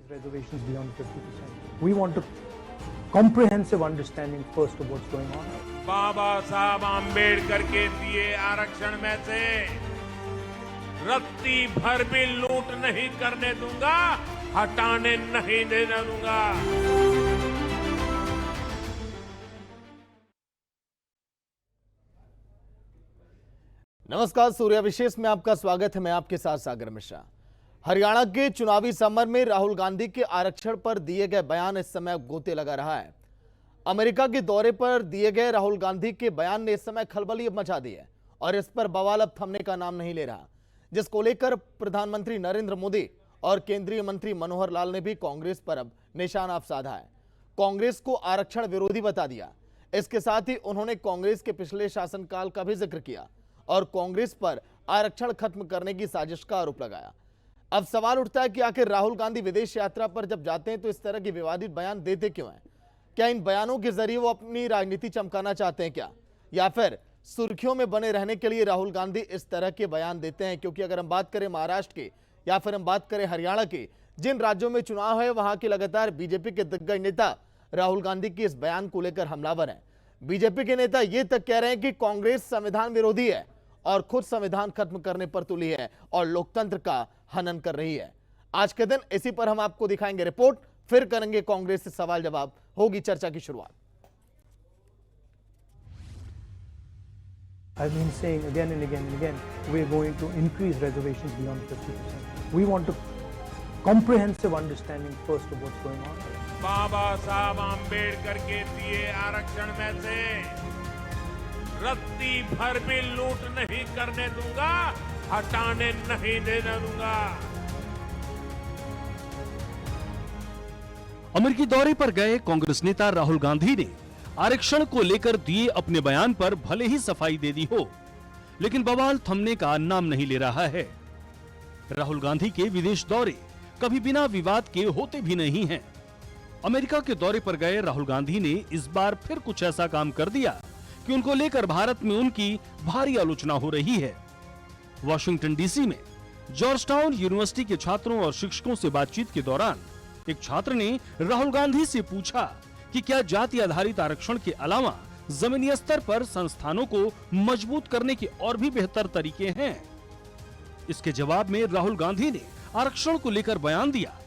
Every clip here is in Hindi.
reservations beyond 50%. We want a comprehensive understanding first of what's going on. बाबा साहब आम्बेडकर के दिए आरक्षण में से रत्ती भर भी लूट नहीं करने दूंगा, हटाने नहीं देने दूंगा। नमस्कार, सूर्य विशेष में आपका स्वागत है। मैं आपके साथ सागर मिश्रा। हरियाणा के चुनावी समर में राहुल गांधी के आरक्षण पर दिए गए बयान इस समय गोते लगा रहा है। अमेरिका के दौरे पर दिए गए राहुल गांधी के बयान ने इस समय खलबली मचा दी है और इस पर बवाल अब थमने का नाम नहीं ले रहा, जिसको लेकर प्रधानमंत्री नरेंद्र मोदी और केंद्रीय मंत्री मनोहर लाल ने भी कांग्रेस पर अब निशाना साधा है। कांग्रेस को आरक्षण विरोधी बता दिया। इसके साथ ही उन्होंने कांग्रेस के पिछले शासनकाल का भी जिक्र किया और कांग्रेस पर आरक्षण खत्म करने की साजिश का आरोप लगाया। अब सवाल उठता है कि आखिर राहुल गांधी विदेश यात्रा पर जब जाते हैं तो इस तरह के विवादित बयान देते क्यों हैं? क्या इन बयानों के जरिए वो अपनी राजनीति चमकाना चाहते हैं क्या, या फिर सुर्खियों में बने रहने के लिए राहुल गांधी इस तरह के बयान देते हैं? क्योंकि अगर हम बात करें महाराष्ट्र के या फिर हम बात करें हरियाणा के, जिन राज्यों में चुनाव है वहां के लगातार बीजेपी के दिग्गज नेता राहुल गांधी के इस बयान को लेकर हमलावर हैं। बीजेपी के नेता ये तक कह रहे हैं कि कांग्रेस संविधान विरोधी है और खुद संविधान खत्म करने पर तुली है और लोकतंत्र का हनन कर रही है। आज के दिन इसी पर हम आपको दिखाएंगे रिपोर्ट, फिर करेंगे कांग्रेस से सवाल जवाब, होगी चर्चा की शुरुआत। I've been saying again and again and again, we're going to increase reservations beyond 50%. We want a comprehensive understanding first of what's going on. बाबा साहब आम्बेडकर के दिए आरक्षण में से रत्ती भर भी लूट नहीं करने दूंगा, हटाने नहीं देने दूंगा। अमेरिकी दौरे पर गए कांग्रेस नेता राहुल गांधी ने आरक्षण को लेकर दिए अपने बयान पर भले ही सफाई दे दी हो, लेकिन बवाल थमने का नाम नहीं ले रहा है। राहुल गांधी के विदेश दौरे कभी बिना विवाद के होते भी नहीं हैं। अमेरिका के दौरे पर गए राहुल गांधी ने इस बार फिर कुछ ऐसा काम कर दिया कि उनको लेकर भारत में उनकी भारी आलोचना हो रही है। वॉशिंगटन डीसी में जॉर्जटाउन यूनिवर्सिटी के छात्रों और शिक्षकों से बातचीत के दौरान एक छात्र ने राहुल गांधी से पूछा कि क्या जाति आधारित आरक्षण के अलावा जमीनी स्तर पर संस्थानों को मजबूत करने के और भी बेहतर तरीके हैं। इसके जवाब में राहुल गांधी ने आरक्षण को लेकर बयान दिया।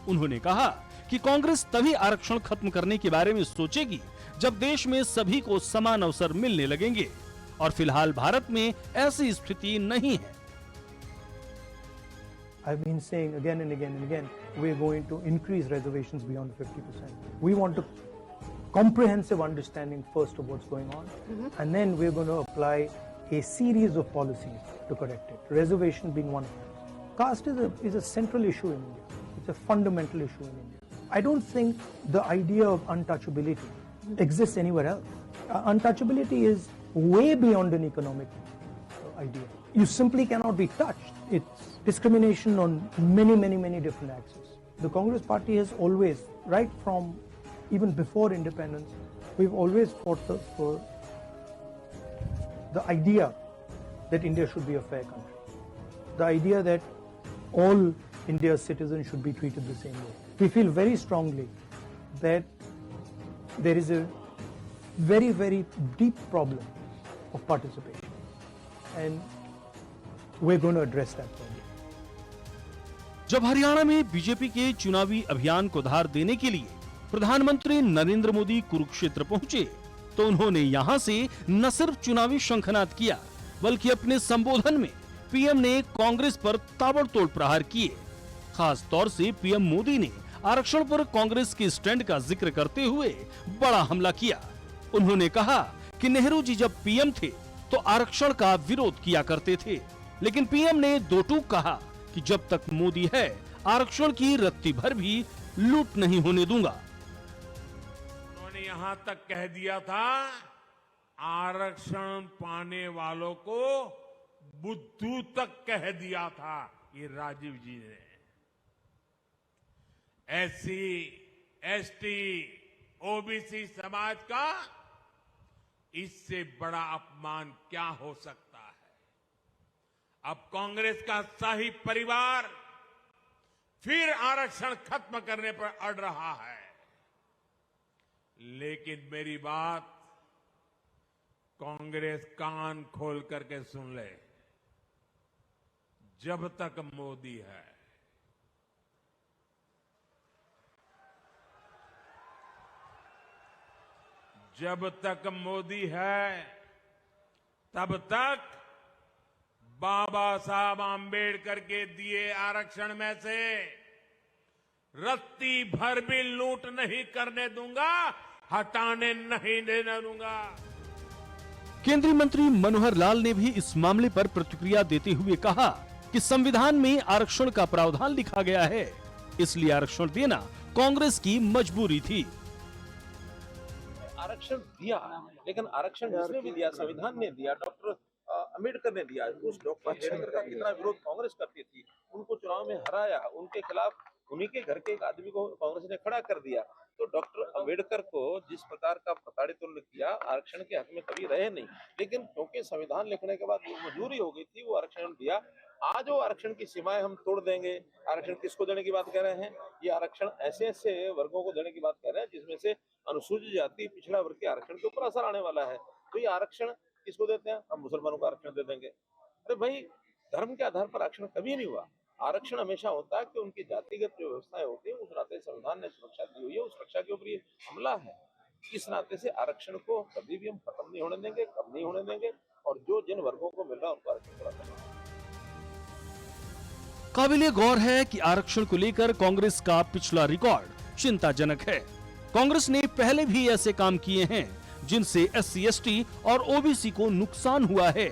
उन्होंने कहा कि कांग्रेस तभी आरक्षण खत्म करने के बारे में सोचेगी जब देश में सभी को समान अवसर मिलने लगेंगे, और फिलहाल भारत में ऐसी स्थिति नहीं है। I've been saying again and again and again, we're going to increase reservations beyond 50%. We want a comprehensive understanding first of what's going on, and then we're going to apply a series of policies to correct it. Reservation being one of them. Caste is a central issue in India. It's a fundamental issue in India. I don't think the idea of untouchability exists anywhere else. Untouchability is way beyond an economic idea. You simply cannot be touched. It's discrimination on many different axes. The Congress party has always, right from even before independence, we've always fought for the idea that India should be a fair country. The idea that all India's citizens should be treated the same way. We feel very strongly that there is a very deep problem of participation, and we're going to address that problem. जब हरियाणा में बीजेपी के चुनावी अभियान को धार देने के लिए प्रधानमंत्री नरेंद्र मोदी कुरुक्षेत्र पहुंचे, तो उन्होंने यहां से न सिर्फ चुनावी शंखनाद किया, बल्कि अपने संबोधन में पीएम ने कांग्रेस पर ताबड़तोड़ प्रहार किए। खास तौर से पीएम मोदी ने आरक्षण पर कांग्रेस के स्टैंड का जिक्र करते हुए बड़ा हमला किया। उन्होंने कहा कि नेहरू जी जब पीएम थे तो आरक्षण का विरोध किया करते थे, लेकिन पीएम ने दो टूक कहा कि जब तक मोदी है आरक्षण की रत्ती भर भी लूट नहीं होने दूंगा। उन्होंने यहां तक कह दिया था, आरक्षण पाने वालों को बुद्धू तक कह दिया था ये राजीव जी ने। एससी, एसटी, ओबीसी समाज का इससे बड़ा अपमान क्या हो सकता है। अब कांग्रेस का शाही परिवार फिर आरक्षण खत्म करने पर अड़ रहा है। लेकिन मेरी बात कांग्रेस कान खोल करके सुन ले, जब तक मोदी है, जब तक मोदी है, तब तक बाबा साहब आंबेडकर के दिए आरक्षण में से रत्ती भर भी लूट नहीं करने दूंगा, हटाने नहीं देने दूंगा। केंद्रीय मंत्री मनोहर लाल ने भी इस मामले पर प्रतिक्रिया देते हुए कहा कि संविधान में आरक्षण का प्रावधान लिखा गया है, इसलिए आरक्षण देना कांग्रेस की मजबूरी थी। आरक्षण दिया, लेकिन आरक्षण जिसने भी दिया, संविधान ने दिया, डॉक्टर अम्बेडकर ने दिया। उस डॉक्टर अम्बेडकर का कितना विरोध कांग्रेस करती थी, उनको चुनाव में हराया, उनके खिलाफ उन्हीं के घर के एक आदमी को कांग्रेस ने खड़ा कर दिया। तो डॉक्टर अम्बेडकर को जिस प्रकार का प्रताड़ित उन्होंने किया, आरक्षण के हक में कभी रहे नहीं, लेकिन क्योंकि संविधान लिखने के बाद वो मजबूरी हो गई थी, वो आरक्षण दिया। आज वो आरक्षण की सीमाएं हम तोड़ देंगे। आरक्षण किसको देने की बात कह रहे हैं? ये आरक्षण ऐसे ऐसे वर्गों को देने की बात कह रहे हैं जिसमें से अनुसूचित जाति, पिछड़ा वर्ग के आरक्षण के ऊपर असर आने वाला है। तो ये आरक्षण किसको देते हैं? हम मुसलमानों को आरक्षण दे देंगे। अरे भाई, धर्म के आधार पर आरक्षण कभी नहीं हुआ। आरक्षण हमेशा होता है कि उनकी जातिगत जो व्यवस्थाएं होती है, उस नाते संविधान ने सुरक्षा दी हुई है, उस सुरक्षा के ऊपर ये हमला है। इस नाते से आरक्षण को कभी भी हम खत्म नहीं होने देंगे, कम नहीं होने देंगे, और जो जिन वर्गों को मिल रहा है उनको आरक्षण पूरा करना। काबिले गौर है कि आरक्षण को लेकर कांग्रेस का पिछला रिकॉर्ड चिंताजनक है। कांग्रेस ने पहले भी ऐसे काम किए हैं जिनसे SC, ST और OBC को नुकसान हुआ है।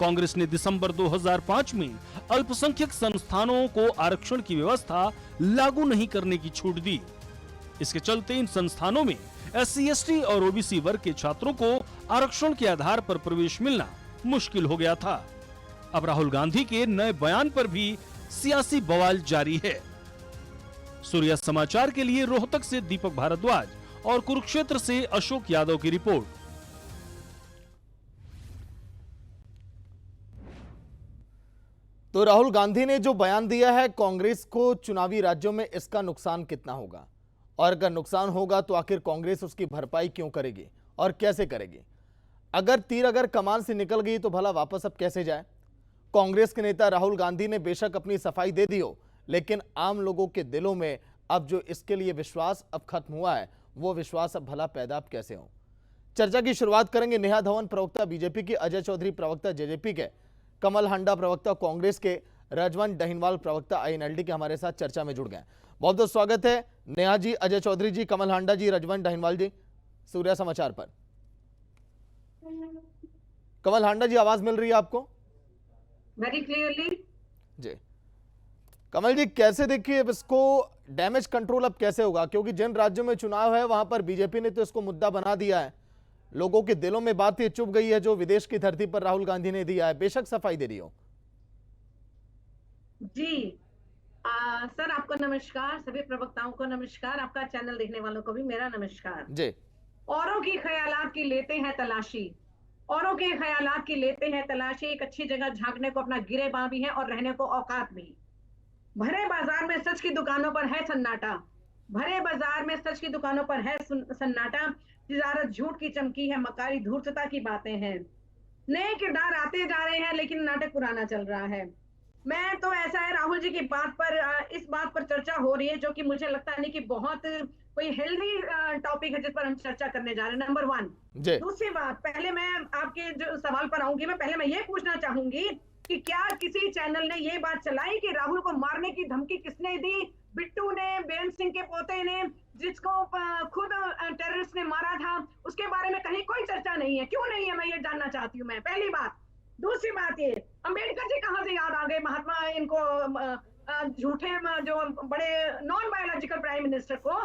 कांग्रेस ने दिसंबर 2005 में अल्पसंख्यक संस्थानों को आरक्षण की व्यवस्था लागू नहीं करने की छूट दी। इसके चलते इन संस्थानों में SC, ST और OBC वर्ग के छात्रों को आरक्षण के आधार पर प्रवेश मिलना मुश्किल हो गया था। अब राहुल गांधी के नए बयान पर भी सियासी बवाल जारी है। सूर्या समाचार के लिए रोहतक से दीपक भारद्वाज और कुरुक्षेत्र से अशोक यादव की रिपोर्ट। तो राहुल गांधी ने जो बयान दिया है, कांग्रेस को चुनावी राज्यों में इसका नुकसान कितना होगा, और अगर नुकसान होगा तो आखिर कांग्रेस उसकी भरपाई क्यों करेगी और कैसे करेगी? अगर तीर अगर कमान से निकल गई तो भला वापस अब कैसे जाए? कांग्रेस के नेता राहुल गांधी ने बेशक अपनी सफाई दे दी हो, लेकिन आम लोगों के दिलों में अब जो इसके लिए विश्वास अब खत्म हुआ है, वो विश्वास अब भला पैदा अब कैसे हो? चर्चा की शुरुआत करेंगे नेहा धवन प्रवक्ता बीजेपी के, अजय चौधरी प्रवक्ता जेजेपी के, कमल हांडा प्रवक्ता कांग्रेस के, रजवंत दहिनवाल प्रवक्ता INLD के हमारे साथ चर्चा में जुड़ गए। बहुत बहुत स्वागत है नेहा जी, अजय चौधरी जी, कमल हांडा जी, रजवंत दहिनवाल जी, सूर्या समाचार पर। कमल हांडा जी, आवाज मिल रही है आपको? वेरी क्लियरली जी। कमल जी, कैसे देखिए अब इसको, डैमेज कंट्रोल अब कैसे होगा? क्योंकि जिन राज्यों में चुनाव है वहां पर बीजेपी ने तो इसको मुद्दा बना दिया है, लोगों के दिलों में बात ये चुभ गई है जो विदेश की धरती पर राहुल गांधी ने दिया है, बेशक सफाई दे रही हो। जी सर, आपको नमस्कार, सभी प्रवक्ताओं को नमस्कार, आपका चैनल देखने वालों को भी मेरा नमस्कार जी। औरों की ख्यालात की लेते हैं तलाशी, औरों के ख्यालात की लेते हैं तलाशी, एक अच्छी जगह झांकने को अपना गिरेबां भी है और रहने को औकात भी। भरे बाजार में सच की दुकानों पर है सन्नाटा, भरे बाजार में सच की दुकानों पर है सन्नाटा, तिजारत झूठ की चमकी है, मकारी धूर्तता की बातें हैं, नए किरदार आते जा रहे हैं लेकिन नाटक पुराना चल रहा है। मैं तो ऐसा है, राहुल जी की बात पर, इस बात पर चर्चा हो रही है जो कि मुझे लगता नहीं कि बहुत कोई हेल्दी टॉपिक है जिस पर हम चर्चा करने जा रहे हैं, नंबर 1। दूसरी बात, पहले मैं आपके जो सवाल पर आऊंगी, मैं पहले मैं ये पूछना चाहूंगी कि क्या किसी चैनल ने ये बात चलाई कि राहुल को मारने की धमकी किसने दी? बिट्टू ने, बीरेंद्र सिंह के पोते ने, जिसको खुद टेररिस्ट ने मारा था, उसके बारे में कहीं कोई चर्चा नहीं है। क्यों नहीं है, मैं ये जानना चाहती हूँ मैं, पहली बात। दूसरी बात, ये अम्बेडकर जी कहाँ से याद आ गए महात्मा इनको झूठे जो बड़े नॉन बायोलॉजिकल प्राइम मिनिस्टर को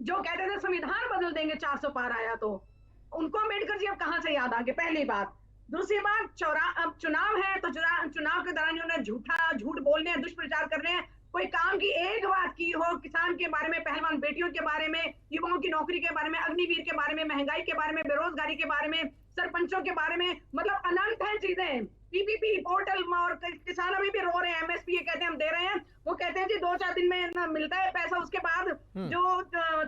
जो कहते थे संविधान बदल देंगे 400 पार आया, तो उनको अम्बेडकर जी अब कहाँ से याद आ गए, पहली बात। दूसरी बात, चुनाव है तो चुनाव के दौरान उन्होंने झूठ बोलने हैं, दुष्प्रचार कर रहे हैं, कोई काम की एक बात की हो, किसान के बारे में, पहलवान बेटियों के बारे में, युवाओं की नौकरी के बारे में, अग्निवीर के बारे में, महंगाई के बारे में, बेरोजगारी के बारे में, सरपंचों के बारे में, मतलब अनंत है चीजें। पीपीपी पोर्टल और किसान अभी भी रो रहे हैं, एमएसपी ये कहते हैं हम दे रहे हैं, वो कहते हैं जी 2-4 दिन में ना मिलता है पैसा, उसके बाद जो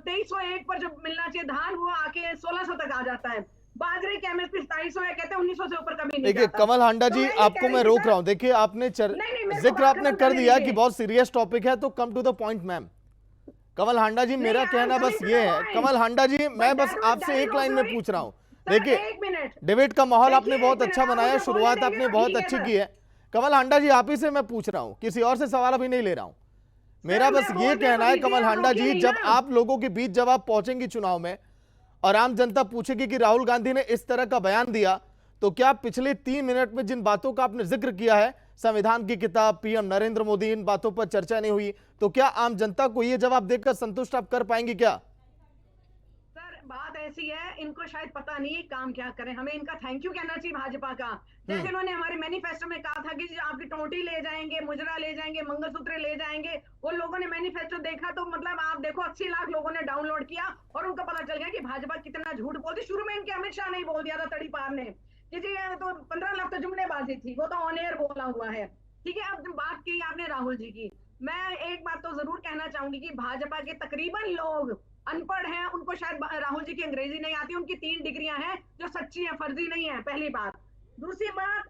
2301 पर जो मिलना चाहिए धान वो आके 1600 तक आ जाता है। बाजरे के एमएसपी 2700 है, कहते हैं 1900 से ऊपर कभी नहीं देखिए जाता। कमल हांडा तो जी, मैं ये आपको कह मैं रही रोक थी रहा हूं। देखिए आपने नहीं, मेरे को जिक्र बात आपने खत्म कर करने दिया कि दीजिए। बहुत सीरियस टॉपिक है, तो come to the point ma'am. Kamal Handa ji, मेरा नहीं, कहना I'm बस coming to ये the है point. कमल हांडा जी, मैं But बस that आपसे is एक लाइन में also पूछ रहा हूँ। सर, देखिए एक मिनट डिबेट का माहौल आपने देखिए, बहुत एक अच्छा मिनट, बनाया, आप मुझे शुरुआत बोलने आपने देंगे बहुत तो ठीक अच्छी है की है। कमल हांडा जी, आप ही से मैं पूछ रहा हूँ, किसी और से सवाल अभी नहीं ले रहा हूँ। मेरा मैं बस बोल ये दिया कहना तो है दीजिए, कमल आप हांडा रोकिए जी, नहीं जब ना। आप लोगों के बीच जब आप पहुंचेंगी चुनाव में और आम जनता पूछेगी कि राहुल गांधी ने इस तरह का बयान दिया, तो क्या पिछले 3 मिनट में जिन बातों का आपने जिक्र किया है, संविधान की किताब, पीएम नरेंद्र मोदी, इन बातों पर चर्चा नहीं हुई, तो क्या आम जनता को ये जवाब देकर संतुष्ट आप कर पाएंगी क्या? सर बात ऐसी है, इनको शायद पता नहीं है काम क्या करें, हमें इनका थैंक यू कहना चाहिए भाजपा का। जैसे इन्होंने हमारे मैनिफेस्टो में कहा था कि जी आपकी टोटी ले जाएंगे, मुजरा ले जाएंगे, मंगलसूत्र ले जाएंगे, वो लोगों ने मैनिफेस्टो देखा तो मतलब आप देखो 80 लाख लोगों ने डाउनलोड किया और उनको पता चल गया कि भाजपा कितना झूठ बोलती। शुरू में इनके अमित शाह ने बोल दिया था तड़ी पार ने कि जी ये तो 15 लाख तो जुमलेबाजी थी, वो तो ऑन एयर बोला हुआ है। ठीक है, अब बात की आपने राहुल जी की, मैं एक बात तो जरूर कहना चाहूंगी कि भाजपा के तकरीबन लोग अनपढ़ हैं, उनको शायद राहुल जी की अंग्रेजी नहीं आती, उनकी 3 डिग्रियां हैं जो सच्ची हैं, फर्जी नहीं है, पहली बात। दूसरी बात,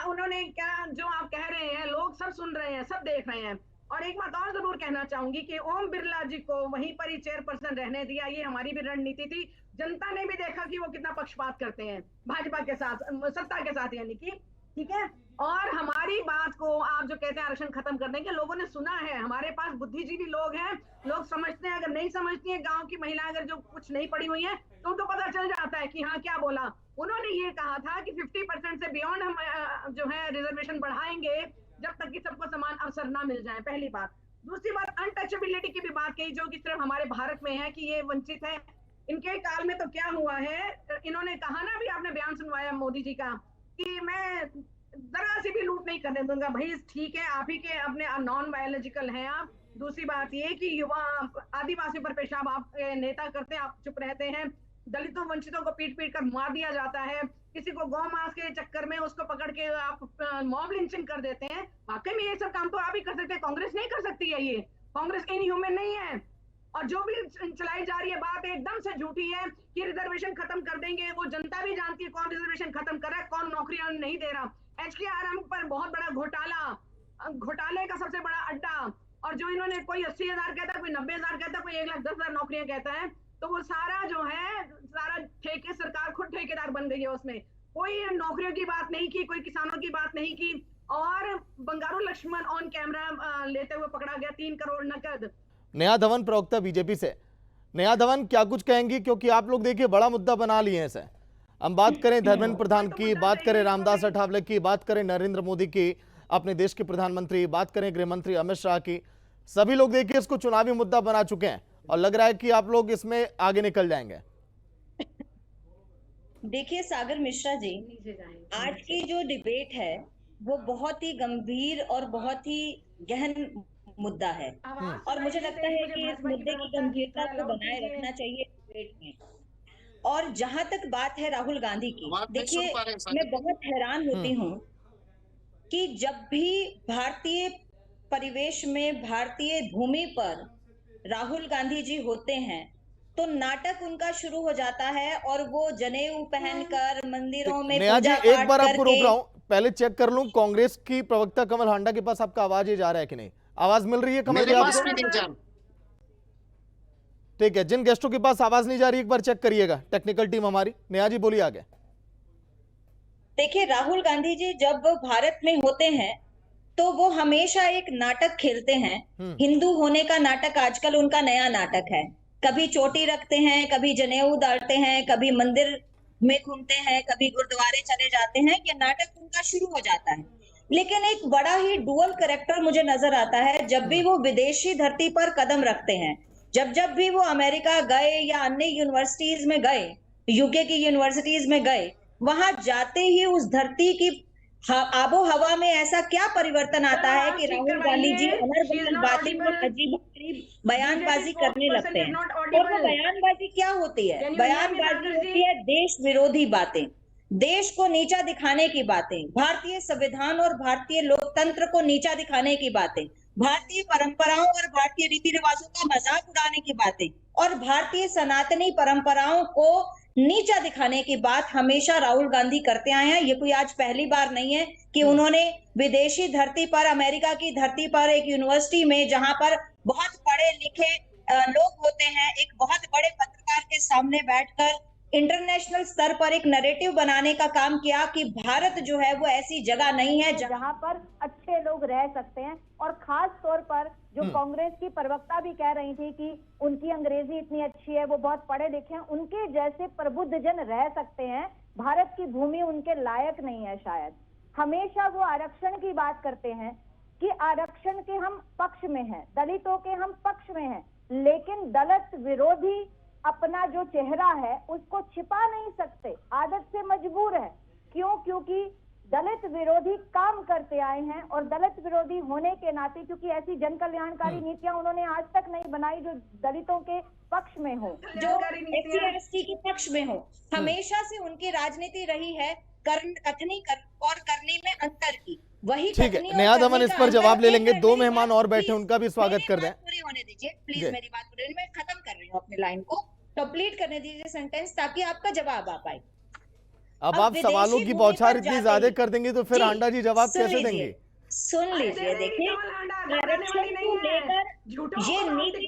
उन्होंने क्या जो आप कह रहे हैं लोग सब सुन रहे हैं, सब देख रहे हैं। और एक बात और जरूर कहना चाहूंगी कि ओम बिरला जी को वहीं पर ही चेयरपर्सन रहने दिया, ये हमारी भी रणनीति थी। जनता ने भी देखा कि वो कितना पक्षपात करते हैं भाजपा के साथ, सत्ता के साथ यानी कि, ठीक है। और हमारी बात को आप जो कहते हैं आरक्षण खत्म कर देंगे, लोगों ने सुना है, हमारे पास बुद्धिजीवी लोग हैं, लोग समझते हैं। अगर नहीं समझती है, गांव की महिला अगर जो कुछ नहीं पढ़ी हुई है तो उनको पता चल जाता है कि हाँ क्या बोला। उन्होंने ये कहा था कि 50% से बियॉन्ड हम जो है रिजर्वेशन बढ़ाएंगे जब तक कि सबको समान अवसर ना मिल जाए, पहली बात। दूसरी बात, अनटचेबिलिटी की भी बात कही जो कि सिर्फ हमारे भारत में है कि ये वंचित है। इनके काल में तो क्या हुआ है, इन्होंने कहा ना, अभी आपने बयान सुनवाया मोदी जी का कि मैं जरा सी भी लूट नहीं करने दूंगा। भाई ठीक है, आप ही के अपने नॉन बायोलॉजिकल हैं आप। दूसरी बात ये कि युवा आदिवासी पर पेशाब आप नेता करते हैं, आप चुप रहते हैं। दलितों वंचितों को पीट पीट कर मार दिया जाता है, किसी को गौ मांस के चक्कर में उसको पकड़ के आप मॉब लिंचिंग कर देते हैं। वाकई में ये सब काम तो आप ही कर सकते हैं, कांग्रेस नहीं कर सकती है। ये कांग्रेस इनह्यूमन नहीं है। और जो भी चलाई जा रही है बात एकदम से झूठी है कि रिजर्वेशन खत्म कर देंगे। वो जनता भी जानती है कौन रिजर्वेशन खत्म कर रहा है, कौन नौकरियां नहीं दे रहा। HKRM पर बहुत बड़ा घोटाले का सबसे बड़ा अड्डा। और जो इन्होंने कोई 80,000 कहता, कोई 90,000 कहता, कोई 1,10,000 नौकरियां कहता है, तो वो सारा जो है सारा ठेके, सरकार खुद ठेकेदार बन गई है। उसमें कोई नौकरियों की बात नहीं की, कोई किसानों की बात नहीं की। और बंगारू लक्ष्मण ऑन कैमरा लेते हुए पकड़ा गया, 3 करोड़ नकद। नेहा धवन, प्रवक्ता बीजेपी से। नेहा धवन, क्या कुछ कहेंगी, क्योंकि आप लोग देखिए बड़ा मुद्दा बना लिए हैं इसे। हम बात करें धर्मेंद्र प्रधान की, बात करें रामदास अठावले की, बात करें नरेंद्र मोदी की, अपने देश के प्रधानमंत्री, बात करें गृह मंत्री अमित शाह की, सभी लोग देखिए इसको चुनावी मुद्दा बना चुके हैं और लग रहा है कि आप लोग इसमें आगे निकल जाएंगे। देखिए सागर मिश्रा जी, आज की जो डिबेट है वो बहुत ही गंभीर और बहुत ही गहन मुद्दा है और मुझे लगता है कि इस मुद्दे की गंभीरता को बनाए रखना चाहिए डिबेट में। और जहां तक बात है राहुल गांधी की, देखिए मैं बहुत हैरान होती हूँ कि जब भी भारतीय परिवेश में, भारतीय भूमि पर राहुल गांधी जी होते हैं तो नाटक उनका शुरू हो जाता है और वो जनेऊ पहनकर मंदिरों में नेहा जी, पूजा पाठ एक बार आपको रोक करके। रहा हूं, पहले चेक कर लूं कांग्रेस की प्रवक्ता कमल हांडा के पास आपका आवाज ये जा रहा है कि नहीं। आवाज मिल रही है कमल जी आपको? ठीक है, जिन गेस्टों के पास आवाज नहीं जा रही एक बार चेक करिएगा, टेक्निकल टीम हमारी। नेहा जी बोलिए आगे। देखिए राहुल गांधी जी जब भारत में होते हैं तो वो हमेशा एक नाटक खेलते हैं। हिंदू होने का नाटक आजकल उनका नया नाटक है। कभी चोटी रखते हैं, कभी जनेऊ डालते हैं, कभी मंदिर में घूमते हैं, कभी गुरुद्वारे चले जाते हैं। ये नाटक उनका शुरू हो जाता है। लेकिन एक बड़ा ही डुअल कैरेक्टर मुझे नजर आता है जब भी वो विदेशी धरती पर कदम रखते हैं। जब भी वो अमेरिका गए या अन्य यूनिवर्सिटीज में गए, यूके की यूनिवर्सिटीज में गए, वहां जाते ही उस धरती की आबो हवा में ऐसा क्या परिवर्तन आता है कि राहुल गांधी जी अनर्गल बातें और अजीब बयानबाजी करने लगते हैं। और वो बयानबाजी क्या होती है? बयानबाजी होती है देश विरोधी बातें। देश को नीचा दिखाने की बातें, भारतीय संविधान और भारतीय लोकतंत्र को नीचा दिखाने की बातें, भारतीय परंपराओं और भारतीय रीति रिवाजों का मजाक उड़ाने की बातें और भारतीय सनातनी परंपराओं को नीचा दिखाने की बात हमेशा राहुल गांधी करते आए हैं। ये कोई आज पहली बार नहीं है कि उन्होंने विदेशी धरती पर, अमेरिका की धरती पर, एक यूनिवर्सिटी में जहां पर बहुत पढ़े लिखे लोग होते हैं, एक बहुत बड़े पत्रकार के सामने बैठकर इंटरनेशनल स्तर पर एक नैरेटिव बनाने का काम किया कि भारत जो है वो ऐसी जगह नहीं है जहां पर अच्छे लोग रह सकते हैं। और खास तौर पर जो कांग्रेस की प्रवक्ता भी कह रही थी कि उनकी अंग्रेजी इतनी अच्छी है, वो बहुत पढ़े लिखे हैं, उनके जैसे प्रबुद्ध जन रह सकते हैं, भारत की भूमि उनके लायक नहीं है शायद। हमेशा वो आरक्षण की बात करते हैं कि आरक्षण के हम पक्ष में हैं, दलितों के हम पक्ष में हैं, लेकिन दलित विरोधी अपना जो चेहरा है उसको छिपा नहीं सकते, आदत से मजबूर है। क्यों? क्योंकि दलित विरोधी काम करते आए हैं और दलित विरोधी होने के नाते, क्योंकि ऐसी जन कल्याणकारी नीतियां उन्होंने आज तक नहीं बनाई जो दलितों के पक्ष में हो, जो SC/ST के पक्ष में हो। हमेशा से उनकी राजनीति रही है कथनी और करनी में अंतर की। वही ठीक है, नेहा दमन इस पर जवाब ले लेंगे। दो मेहमान और बैठे, उनका भी स्वागत कर दें। पूरी होने दीजिए प्लीज, मेरी बात पूरी, मैं खत्म कर रही हूँ अपनी लाइन को, कंप्लीट करने दीजिए सेंटेंस ताकि आपका जवाब आ पाए। अब आप सवालों की बौछार इतनी ज्यादा कर देंगे तो फिर हांडा जी जवाब कैसे देंगे? सुन लीजिए, देखिए आरक्षण को लेकर ये नीति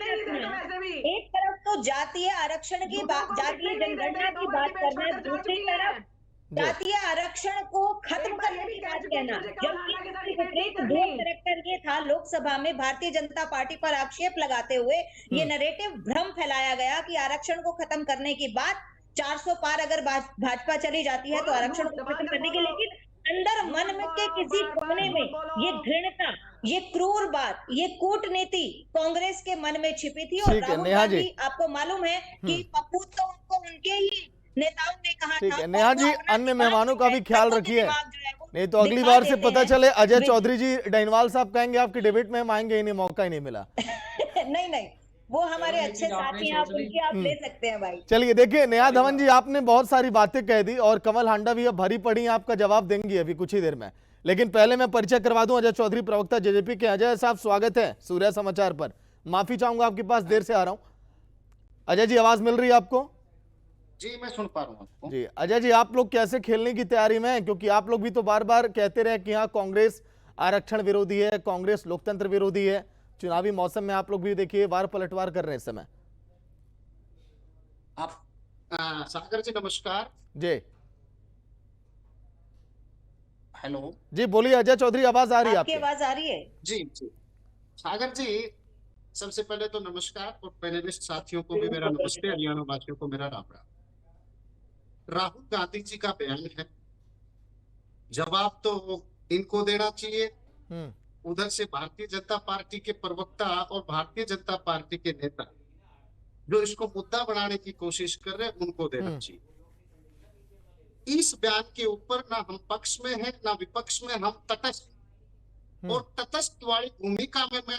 एक तरफ तो जातीय आरक्षण की बात, जातीय जनगणना की बात करना, दूसरी तरफ जातीय आरक्षण को खत्म करने की बात कहना। जबकि दो कैरेक्टर ये था, लोकसभा में भारतीय जनता पार्टी पर आक्षेप लगाते हुए ये नैरेटिव भ्रम फैलाया गया कि आरक्षण को खत्म करने की बात 400 पार अगर भाजपा चली जाती है तो आरक्षण को खत्म करने की, लेकिन अंदर मन में के किसी कोने में ये घृणता, ये क्रूर बात, ये कूटनीति कांग्रेस के मन में छिपी थी। और राहुल गांधी, आपको मालूम है कि पप्पू तो उनको उनके ही नेताओं ने कहा ठीक था। है, नेहा जी अन्य मेहमानों का भी ख्याल रखिए, नहीं तो अगली बार से पता चले अजय चौधरी जी डाइनवाल साहब कहेंगे आपकी डिबेट में हम आएंगे, इन्हें मौका ही नहीं मिला। नहीं, वो हमारे अच्छे साथी हैं, आप उनकी आप ले सकते हैं भाई। चलिए देखिए नेहा धवन जी, आपने बहुत सारी बातें कह दी और कमल हांडा भी अब भरी पड़ी, आपका जवाब देंगी अभी कुछ ही देर में, लेकिन पहले मैं परिचय करवा दूं अजय चौधरी, प्रवक्ता जेजेपी के। अजय साहब स्वागत है सूर्या समाचार पर। माफी चाहूंगा आपके पास देर से आ रहा हूं। अजय जी आवाज मिल रही है आपको? जी मैं सुन पा रहा हूँ आपको। जी अजय जी, आप लोग कैसे खेलने की तैयारी में हैं? क्योंकि आप लोग भी तो बार बार कहते रहे कि हाँ कांग्रेस आरक्षण विरोधी है, कांग्रेस लोकतंत्र विरोधी है। चुनावी मौसम में आप लोग भी देखिए वार पलटवार कर रहे हैं इस समय। आप सागर जी नमस्कार। जी हेलो जी बोलिए अजय चौधरी, आवाज आ रही है आपकी? आवाज आ रही है? जी सागर जी, सबसे पहले तो नमस्कार और पैनलिस्ट साथियों को भी मेरा नमस्ते, हरियाणा वासियों को मेरा राम राम। राहुल गांधी जी का बयान है, जवाब तो इनको देना चाहिए, उधर से भारतीय जनता पार्टी के प्रवक्ता और भारतीय जनता पार्टी के नेता जो इसको मुद्दा बनाने की कोशिश कर रहे हैं उनको देना चाहिए। इस बयान के ऊपर ना हम पक्ष में हैं ना विपक्ष में, हम तटस्थ, और तटस्थ वाली भूमिका में मैं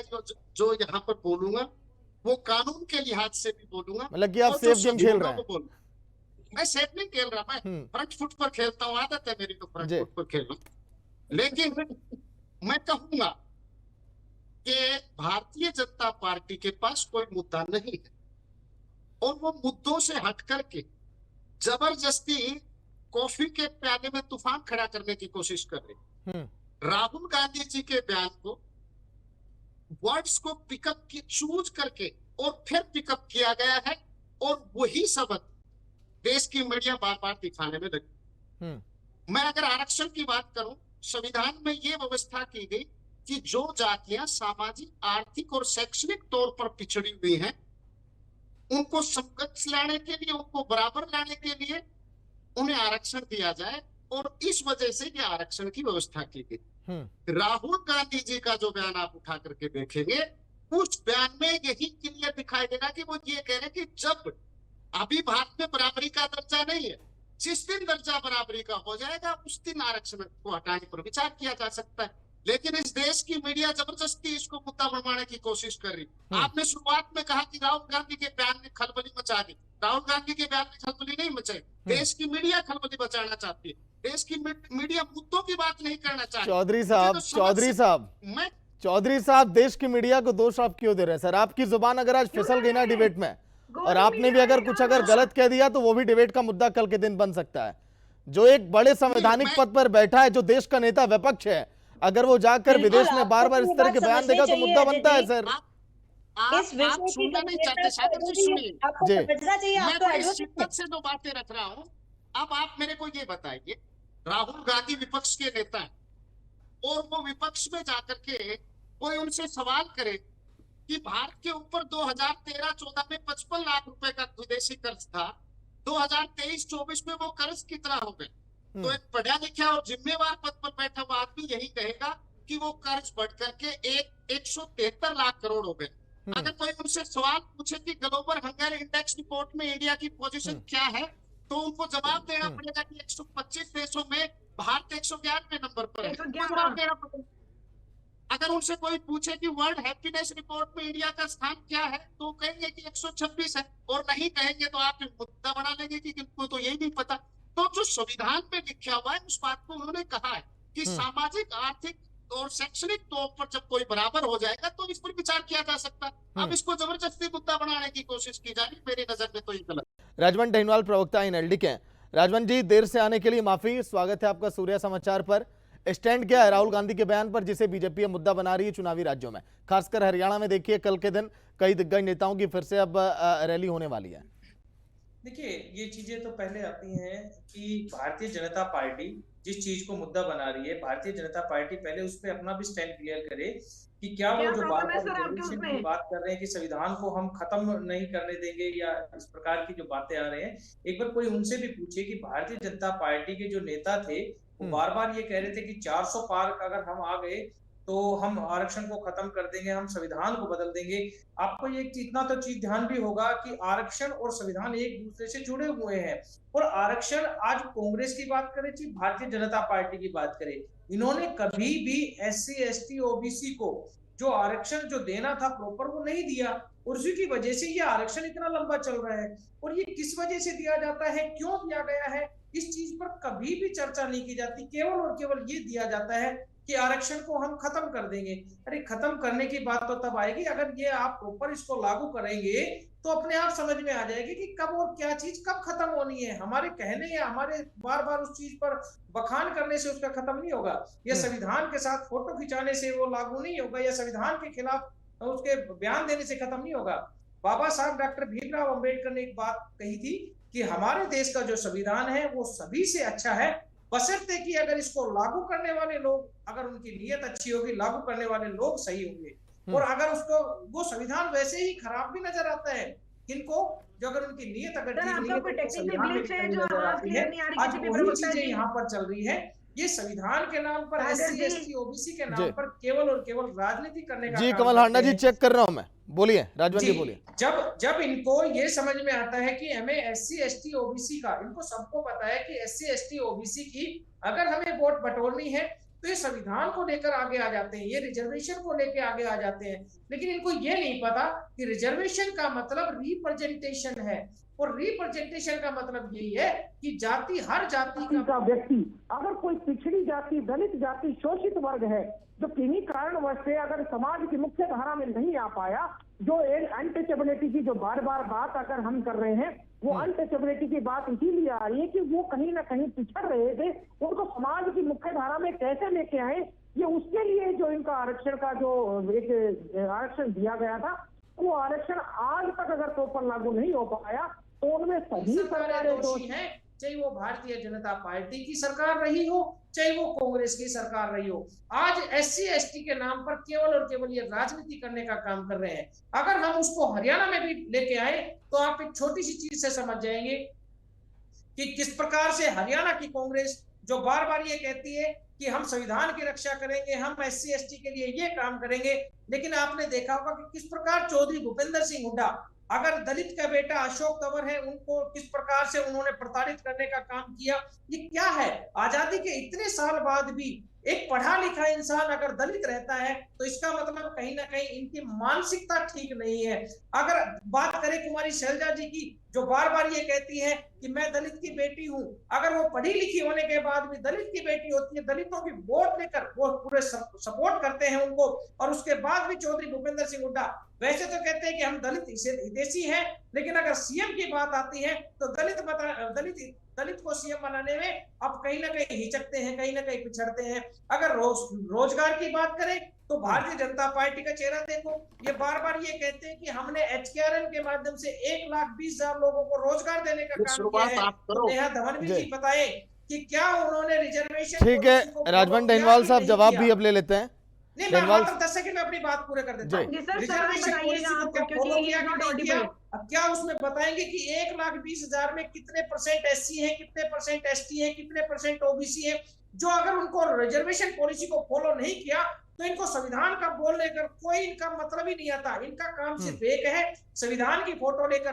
जो यहाँ पर बोलूंगा वो कानून के लिहाज से भी बोलूंगा। मतलब कि आप सेफ गेम खेल रहे हैं? मैं सेफ नहीं खेल रहा, मैं फ्रंट फुट पर खेलता हूँ, आदत है मेरी तो फ्रंट फुट पर खेलना। लेकिन मैं कहूंगा कि भारतीय जनता पार्टी के पास कोई मुद्दा नहीं है और वो मुद्दों से हट करके जबरदस्ती कॉफी के प्याले में तूफान खड़ा करने की कोशिश कर रहे। राहुल गांधी जी के बयान को, वर्ड्स को पिकअप की चूज करके और फिर पिकअप किया गया है और वही सबक देश की मीडिया बार बार दिखाने में लगी। मैं अगर आरक्षण की बात करूं, संविधान में ये व्यवस्था की गई कि जो जातियां सामाजिक, आर्थिक और शैक्षणिक तौर पर पिछड़ी हुई हैं उनको समकक्ष लाने के लिए, उनको बराबर लाने के लिए उन्हें आरक्षण दिया जाए, और इस वजह से ये आरक्षण की व्यवस्था की गई। राहुल गांधी जी का जो बयान आप उठा करके देखेंगे, उस बयान में यही क्लियर दिखाई देगा कि वो ये कह रहे हैं कि जब अभी भारत में बराबरी का दर्जा नहीं है, जिस दिन दर्जा बराबरी का हो जाएगा उस दिन आरक्षण को हटाने पर विचार किया जा सकता है। लेकिन इस देश की मीडिया जबरदस्ती इसको मुद्दा बनवाने की कोशिश कर रही। आपने शुरुआत में कहा कि राहुल गांधी के बयान ने खलबली मचा दी। राहुल गांधी के बयान ने खलबली नहीं मचाई, देश की मीडिया खलबली मचाना चाहती है। देश की मीडिया मुद्दों की बात नहीं करना चाहती। चौधरी साहब, देश की मीडिया को दोष आप क्यों दे रहे हैं सर? आपकी जुबान अगर आज फिसल गई ना डिबेट में, और आपने भी अगर कुछ गलत कह दिया, तो वो भी डिबेट का मुद्दा कल के दिन बन सकता है। जो एक बड़े संवैधानिक पद पर बैठा है, जो देश का नेता विपक्ष है, अगर वो जाकर विदेश में बार बार इस तरह के बयान देगा तो मुद्दा बनता है सर। इस विषय सुनना नहीं चाहते, सागर जी सुनिए, मैं इस शिद्दत से दो बातें रख रहा हूँ। अब आप मेरे को ये बताइए, राहुल गांधी विपक्ष के नेता है और वो विपक्ष में जाकर के कोई उनसे सवाल करे कि भारत के ऊपर 2013-14 में 55 लाख रुपए का विदेशी कर्ज था, 2023-24 में वो कर्ज कितना हो गए? तो एक पढ़ा लिखा और जिम्मेवार पद पर बैठा हुआ आदमी यही कहेगा कि वो कर्ज बढ़ करके 173 लाख करोड़ हो गए। अगर कोई उनसे सवाल पूछे कि ग्लोबल हंगर इंडेक्स रिपोर्ट में इंडिया की पोजीशन क्या है, तो उनको जवाब देना पड़ेगा कि 125 देशों में भारत 111वें नंबर पर है। जवाब देना पड़ेगा। अगर उनसे कोई पूछे कि वर्ल्ड हैप्पीनेस रिपोर्ट में इंडिया का स्थान क्या है, तो कहेंगे कि 126 है, और नहीं कहेंगे तो आप मुद्दा बना लेंगे कि इनको तो यही नहीं पता। तो जो संविधान में लिखा हुआ है उस बात को उन्होंने कहा है कि सामाजिक, आर्थिक और शैक्षणिक तौर पर जब कोई बराबर हो जाएगा तो इस पर विचार किया जा सकता है। अब इसको जबरदस्ती मुद्दा बनाने की कोशिश की जा रही, मेरी नजर में तो ये गलत। राजवंत ढेनवाल, प्रवक्ता एनएलडी के। राजवंत जी, देर से आने के लिए माफी। स्वागत है आपका सूर्या समाचार पर। स्टैंड क्या है राहुल गांधी के बयान पर, जिसे बीजेपी मुद्दा बना रही है चुनावी राज्यों में, खासकर हरियाणा में? देखिए कल के दिन कई दिग्गज नेताओं की फिर से अब रैली होने वाली है। देखिए, ये चीजें तो पहले आती हैं कि भारतीय जनता पार्टी जिस चीज को मुद्दा बना रही है, भारतीय जनता पार्टी पहले उस पर अपना भी स्टैंड क्लियर करे कि क्या वो जो बात की बात कर रहे हैं कि संविधान को हम खत्म नहीं करने देंगे या इस प्रकार की जो बातें आ रहे हैं, एक बार कोई उनसे भी पूछे कि भारतीय जनता पार्टी के जो नेता थे वो बार बार ये कह रहे थे कि 400 पार अगर हम आ गए तो हम आरक्षण को खत्म कर देंगे, हम संविधान को बदल देंगे। आपको ये इतना तो चीज ध्यान भी होगा कि आरक्षण और संविधान एक दूसरे से जुड़े हुए हैं। और आरक्षण, आज कांग्रेस की बात करें चाहे भारतीय जनता पार्टी की बात करें, इन्होंने कभी भी SC ST OBC को जो आरक्षण जो देना था प्रॉपर वो नहीं दिया, और उसी की वजह से ये आरक्षण इतना लंबा चल रहा है। और ये किस वजह से दिया जाता है, क्यों दिया गया है, इस चीज पर कभी भी चर्चा नहीं की जाती। केवल और केवल ये दिया जाता है कि आरक्षण को हम खत्म कर देंगे। अरे खत्म करने की बात तो तब आएगी अगर ये आप प्रॉपर इसको लागू करेंगे, तो अपने आप समझ में आ जाएगी कि कब और क्या चीज कब खत्म होनी है। हमारे कहने या हमारे बार बार उस चीज पर बखान करने से उसका खत्म नहीं होगा, या संविधान के साथ फोटो खिंचाने से वो लागू नहीं होगा, या संविधान के खिलाफ उसके बयान देने से खत्म नहीं होगा। बाबा साहब डॉक्टर भीमराव अंबेडकर ने एक बात कही थी कि हमारे देश का जो संविधान है वो सभी से अच्छा है, बशर्ते कि अगर इसको लागू करने वाले लोग, अगर उनकी नीयत अच्छी होगी, लागू करने वाले लोग सही होंगे। और अगर उसको वो संविधान वैसे ही खराब भी नजर आता है किनको, जो अगर उनकी नीयत अगर ठीक नहीं है तो संविधान में नजर आती है। आज वही चीजें यहाँ पर चल रही है। ये संविधान के नाम पर, SC ST OBC के नाम पर केवल और केवल राजनीति करने का जी। कमल हांडा जी, चेक कर रहा हूं मैं, बोलिए राजवंत जी बोलिए। जब इनको ये समझ में आता है कि हमें SC ST OBC का, इनको सबको पता है कि SC ST OBC की अगर हमें वोट बटोरनी है तो ये संविधान को लेकर आगे आ जाते हैं, ये रिजर्वेशन को लेकर आगे आ जाते हैं। लेकिन इनको ये नहीं पता कि रिजर्वेशन का मतलब रिप्रेजेंटेशन है, और रिप्रेजेंटेशन का मतलब यही है कि जाति, हर जाति का व्यक्ति, अगर कोई पिछड़ी जाति, दलित जाति, शोषित वर्ग है, जो किन्हीं कारणवश से अगर समाज की मुख्य धारा में नहीं आ पाया, जो एक अनटचेबिलिटी की जो बार बार बात अगर हम कर रहे हैं, वो अनटचेबिलिटी की बात इसीलिए आ रही है कि वो कहीं ना कहीं पिछड़ रहे थे, उनको समाज की मुख्य धारा में कैसे लेके आए, ये उसके लिए जो इनका आरक्षण का जो एक आरक्षण दिया गया था, वो आरक्षण आज तक अगर प्रॉपर लागू नहीं हो पाया, तो उनमें सभी सरकारें दोषी हैं, चाहे वो भारतीय जनता पार्टी की सरकार रही हो, चाहे वो कांग्रेस की सरकार रही हो। आज SC ST के नाम पर केवल और केवल ये राजनीति करने का काम कर रहे हैं। अगर हम उसको हरियाणा में भी लेके आए तो आप एक छोटी सी चीज से समझ जाएंगे कि किस प्रकार से हरियाणा की कांग्रेस जो बार बार ये कहती है कि हम संविधान की रक्षा करेंगे, हम SC ST के लिए ये काम करेंगे, लेकिन आपने देखा होगा कि किस प्रकार चौधरी भूपेंद्र सिंह हुड्डा, अगर दलित का बेटा अशोक तंवर है, उनको किस प्रकार से उन्होंने प्रताड़ित करने का काम किया। ये क्या है, आजादी के इतने साल बाद भी एक पढ़ा लिखा इंसान अगर दलित रहता है तो इसका मतलब कहीं ना कहीं इनकी मानसिकता ठीक नहीं है। अगर बात करें कुमारी शैलजा जी की, जो बार बार ये कहती है कि मैं दलित की बेटी हूं, अगर वो पढ़ी लिखी होने के बाद भी दलित की बेटी होती है, दलितों की वोट लेकर वो पूरे सपोर्ट करते हैं उनको, और उसके बाद भी चौधरी भूपेंद्र सिंह हुड्डा वैसे तो कहते हैं कि हम दलित हितैषी हैं, लेकिन अगर सीएम की बात आती है तो दलित को सीएम बनाने में अब कहीं ना कहीं हिचकते हैं, कहीं ना कहीं पिछड़ते हैं। अगर रोजगार की बात करें तो भारतीय जनता पार्टी का चेहरा देखो, ये बार बार ये कहते हैं कि हमने HKRN के माध्यम से 1,20,000 लोगों को रोजगार देने का काम किया है। तो नेहा धवनवी जी बताए कि क्या उन्होंने रिजर्वेशन। ठीक है राजवंत डेहनवाल साहब, जवाब भी अब ले लेते हैं। नहीं, मैं मात्र 10 सेकंड में अपनी बात पूरे कर देता हूँ। रिजर्वेशन पॉलिसी को क्या फॉलो किया कि नहीं किया, अब क्या उसमें बताएंगे कि 1,20,000 में कितने परसेंट SC है, कितने परसेंट ST है, कितने परसेंट OBC है। जो अगर उनको रिजर्वेशन पॉलिसी को फॉलो नहीं किया तो इनको संविधान का बोलने का कोई इनका मतलब ही नहीं आता। इनका काम सिर्फ एक है, संविधान की फोटो लेकर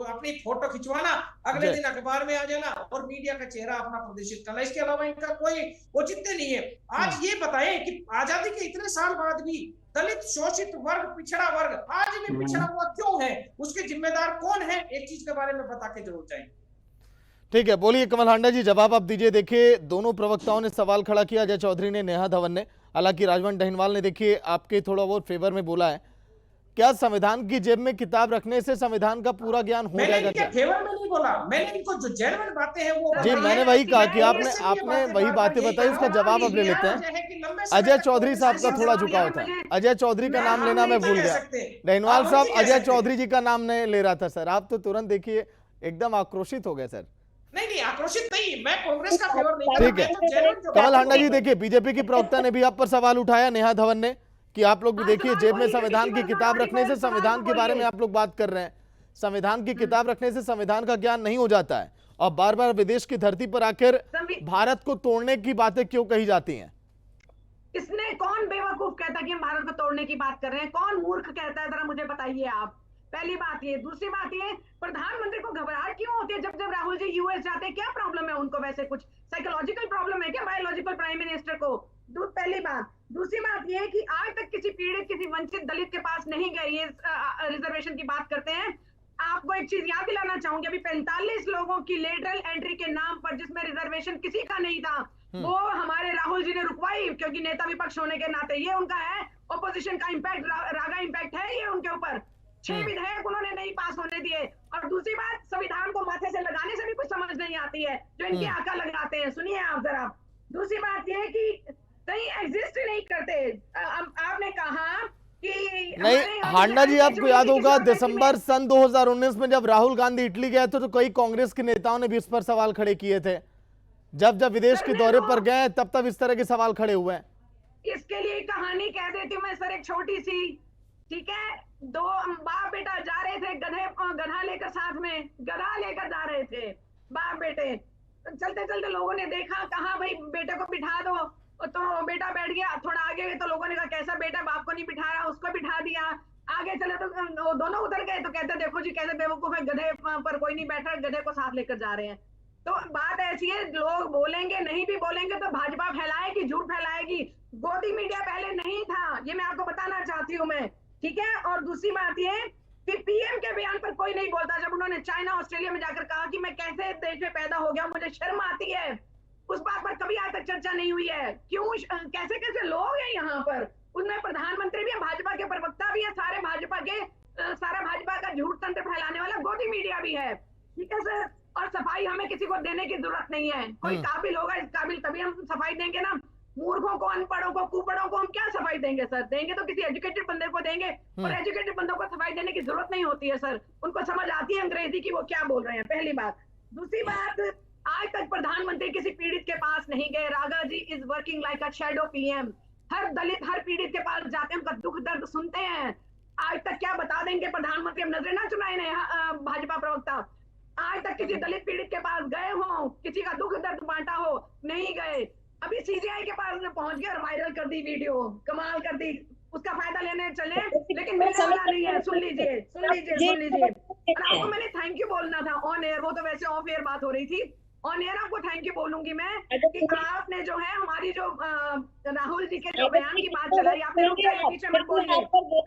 अपनी फोटो खिंचवाना, अगले दिन अखबार में आ जाना और मीडिया का चेहरा अपना प्रदर्शित करना, इसके अलावा इनका कोई औचित्य नहीं है। आज ये बताएं कि आजादी के इतने साल बाद भी दलित, शोषित वर्ग, पिछड़ा वर्ग आज भी पिछड़ा हुआ क्यों है, उसके जिम्मेदार कौन है, एक चीज के बारे में बता के जरूर चाहिए। ठीक है, बोलिए कमल हांडा जी, जवाब आप दीजिए। देखिए दोनों प्रवक्ताओं ने सवाल खड़ा किया, अजय चौधरी ने, नेहा धवन ने। हालांकि राजवंत डेहनवाल ने देखिए आपके थोड़ा बहुत फेवर में बोला है। क्या संविधान की जेब में किताब रखने से संविधान का पूरा ज्ञान हो जाएगा? क्या फेवर में नहीं बोला मैंने, इनको जो जेन्युइन बातें हैं वो जी मैंने वही कहा कि आपने वही बातें बताई, उसका जवाब अब ले लेते हैं। अजय चौधरी साहब का थोड़ा झुकाव था, अजय चौधरी का नाम लेना मैं भूल गया। डेहनवाल साहब अजय चौधरी जी का नाम नहीं ले रहा था सर, आप तो तुरंत देखिए एकदम आक्रोशित हो गए सर। नहीं आक्रोशित नहीं, मैं कांग्रेस का फेवर नहीं कर रहा। ठीक है कमल हांडा जी, देखिए बीजेपी की प्रवक्ता ने भी आप पर सवाल उठाया, नेहा धवन ने, कि आप लोग भी देखिए जेब में संविधान की किताब रखने से संविधान के बारे में आप लोग बात कर रहे हैं, संविधान की किताब रखने से संविधान का ज्ञान नहीं हो जाता है, और बार बार विदेश की धरती पर आकर भारत को तोड़ने की बातें क्यों कही जाती हैं? इसने कौन बेवकूफ कहता है कि हम भारत को तोड़ने की बात कर रहे हैं? कौन मूर्ख कहता है, जरा मुझे बताइए आप। पहली बात ये। दूसरी बात ये, प्रधानमंत्री को घबराहट क्यों होती है जब राहुल जी यूएस जाते हैं? क्या प्रॉब्लम है उनको? वैसे कुछ साइकोलॉजिकल प्रॉब्लम है क्या बायोलॉजिकल प्राइम मिनिस्टर को? पहली बात। दूसरी बात ये है कि आज तक किसी पीड़ित, किसी वंचित दलित के पास नहीं गए। ये रिजर्वेशन की बात करते हैं। आपको एक चीज याद दिलाना चाहूंगी, अभी 45 लोगों की लेटरल एंट्री के नाम पर जिसमें रिजर्वेशन किसी का नहीं था, वो हमारे राहुल जी ने रुकवाई, क्योंकि नेता विपक्ष होने के नाते। ये उनका है, ऑपोजिशन का इम्पैक्ट, रागा इम्पैक्ट है ये उनके ऊपर। 6 विधेयक उन्होंने नहीं पास होने दिए। और दूसरी बात, संविधान को माथे से लगाने से भी कुछ समझ नहीं आती है जो इनके आका लगाते हैं। सुनिए आप जरा। दूसरी बात यह है कि कहीं एग्जिस्ट नहीं करते। आपने कहा कि नहीं, हांडा जी आपको याद होगा दिसंबर सन 2019 में जब राहुल गांधी इटली गए थे तो कई कांग्रेस के नेताओं ने भी इस पर सवाल खड़े किए थे। जब विदेश के दौरे पर गए तब इस तरह के सवाल खड़े हुए हैं। इसके लिए कहानी कह देती हूँ मैं सर, एक छोटी सी। ठीक है, 2 बाप बेटा जा रहे थे, गधा लेकर, साथ में गधा लेकर जा रहे थे बाप बेटे। चलते चलते लोगों ने देखा, कहा भाई बेटे को बिठा दो, तो बेटा बैठ गया। थोड़ा आगे गए तो लोगों ने कहा कैसा बेटा, बाप को नहीं बिठा रहा, उसको बिठा दिया। आगे चले तो दोनों उतर गए, तो कहते देखो जी कैसे बेवकूफ है, गधे पर कोई नहीं बैठ रहा, गधे को साथ लेकर जा रहे हैं। तो बात ऐसी है, लोग बोलेंगे, नहीं भी बोलेंगे तो भाजपा फैलाएगी, झूठ फैलाएगी। गोदी मीडिया पहले नहीं था, ये मैं आपको बताना चाहती हूँ मैं। ठीक है, और दूसरी बात ये कि पीएम के बयान पर कोई नहीं बोलता। जब उन्होंने चाइना, ऑस्ट्रेलिया में जाकर कहा कि मैं कैसे देश में पैदा हो गया, मुझे शर्म आती है, उस बात पर कभी आज तक चर्चा नहीं हुई है। क्यों? कैसे कैसे लोग हैं यहाँ पर, उसमें प्रधानमंत्री भी है, भाजपा के प्रवक्ता भी है, सारा भाजपा का झूठ तंत्र फैलाने वाला गोदी मीडिया भी है। ठीक है सर, और सफाई हमें किसी को देने की जरूरत नहीं है। कोई काबिल होगा, इस काबिल तभी हम सफाई देंगे ना। मूर्खों को, अनपढ़ों को, कुपढ़ों को हम क्या सफाई देंगे सर? देंगे तो किसी एजुकेटेड बंदे को देंगे, और एजुकेटेड बंदों को सफाई देने की जरूरत नहीं होती है सर। उनको समझ आती है अंग्रेजी की वो क्या बोल रहे हैं, पहली बात। दूसरी बात, आज तक प्रधानमंत्री किसी पीड़ित के पास नहीं गए। Raga ji is working like a shadow PM. हर दलित, हर पीड़ित के पास जाते हैं, उनका दुख दर्द सुनते हैं। आज तक क्या बता देंगे प्रधानमंत्री? हम नजरें ना चुराए नहीं, भाजपा प्रवक्ता। आज तक किसी दलित पीड़ित के पास गए हो, किसी का दुख दर्द बांटा हो? नहीं गए। अभी सीजीआई के पास पहुंच गए और वायरल कर दी वीडियो, कमाल कर दी। उसका फायदा लेने चले, लेकिन मिलने वाला नहीं है। सुन लीजिए। आपको मैंने थैंक यू बोलना था ऑन एयर, वो तो वैसे ऑफ एयर बात हो रही थी। ऑन एयर आपको थैंक यू बोलूंगी मैं कि आपने जो है हमारी जो राहुल जी के जो बयान की बात चलाई, आपने पीछे मत बोलिए,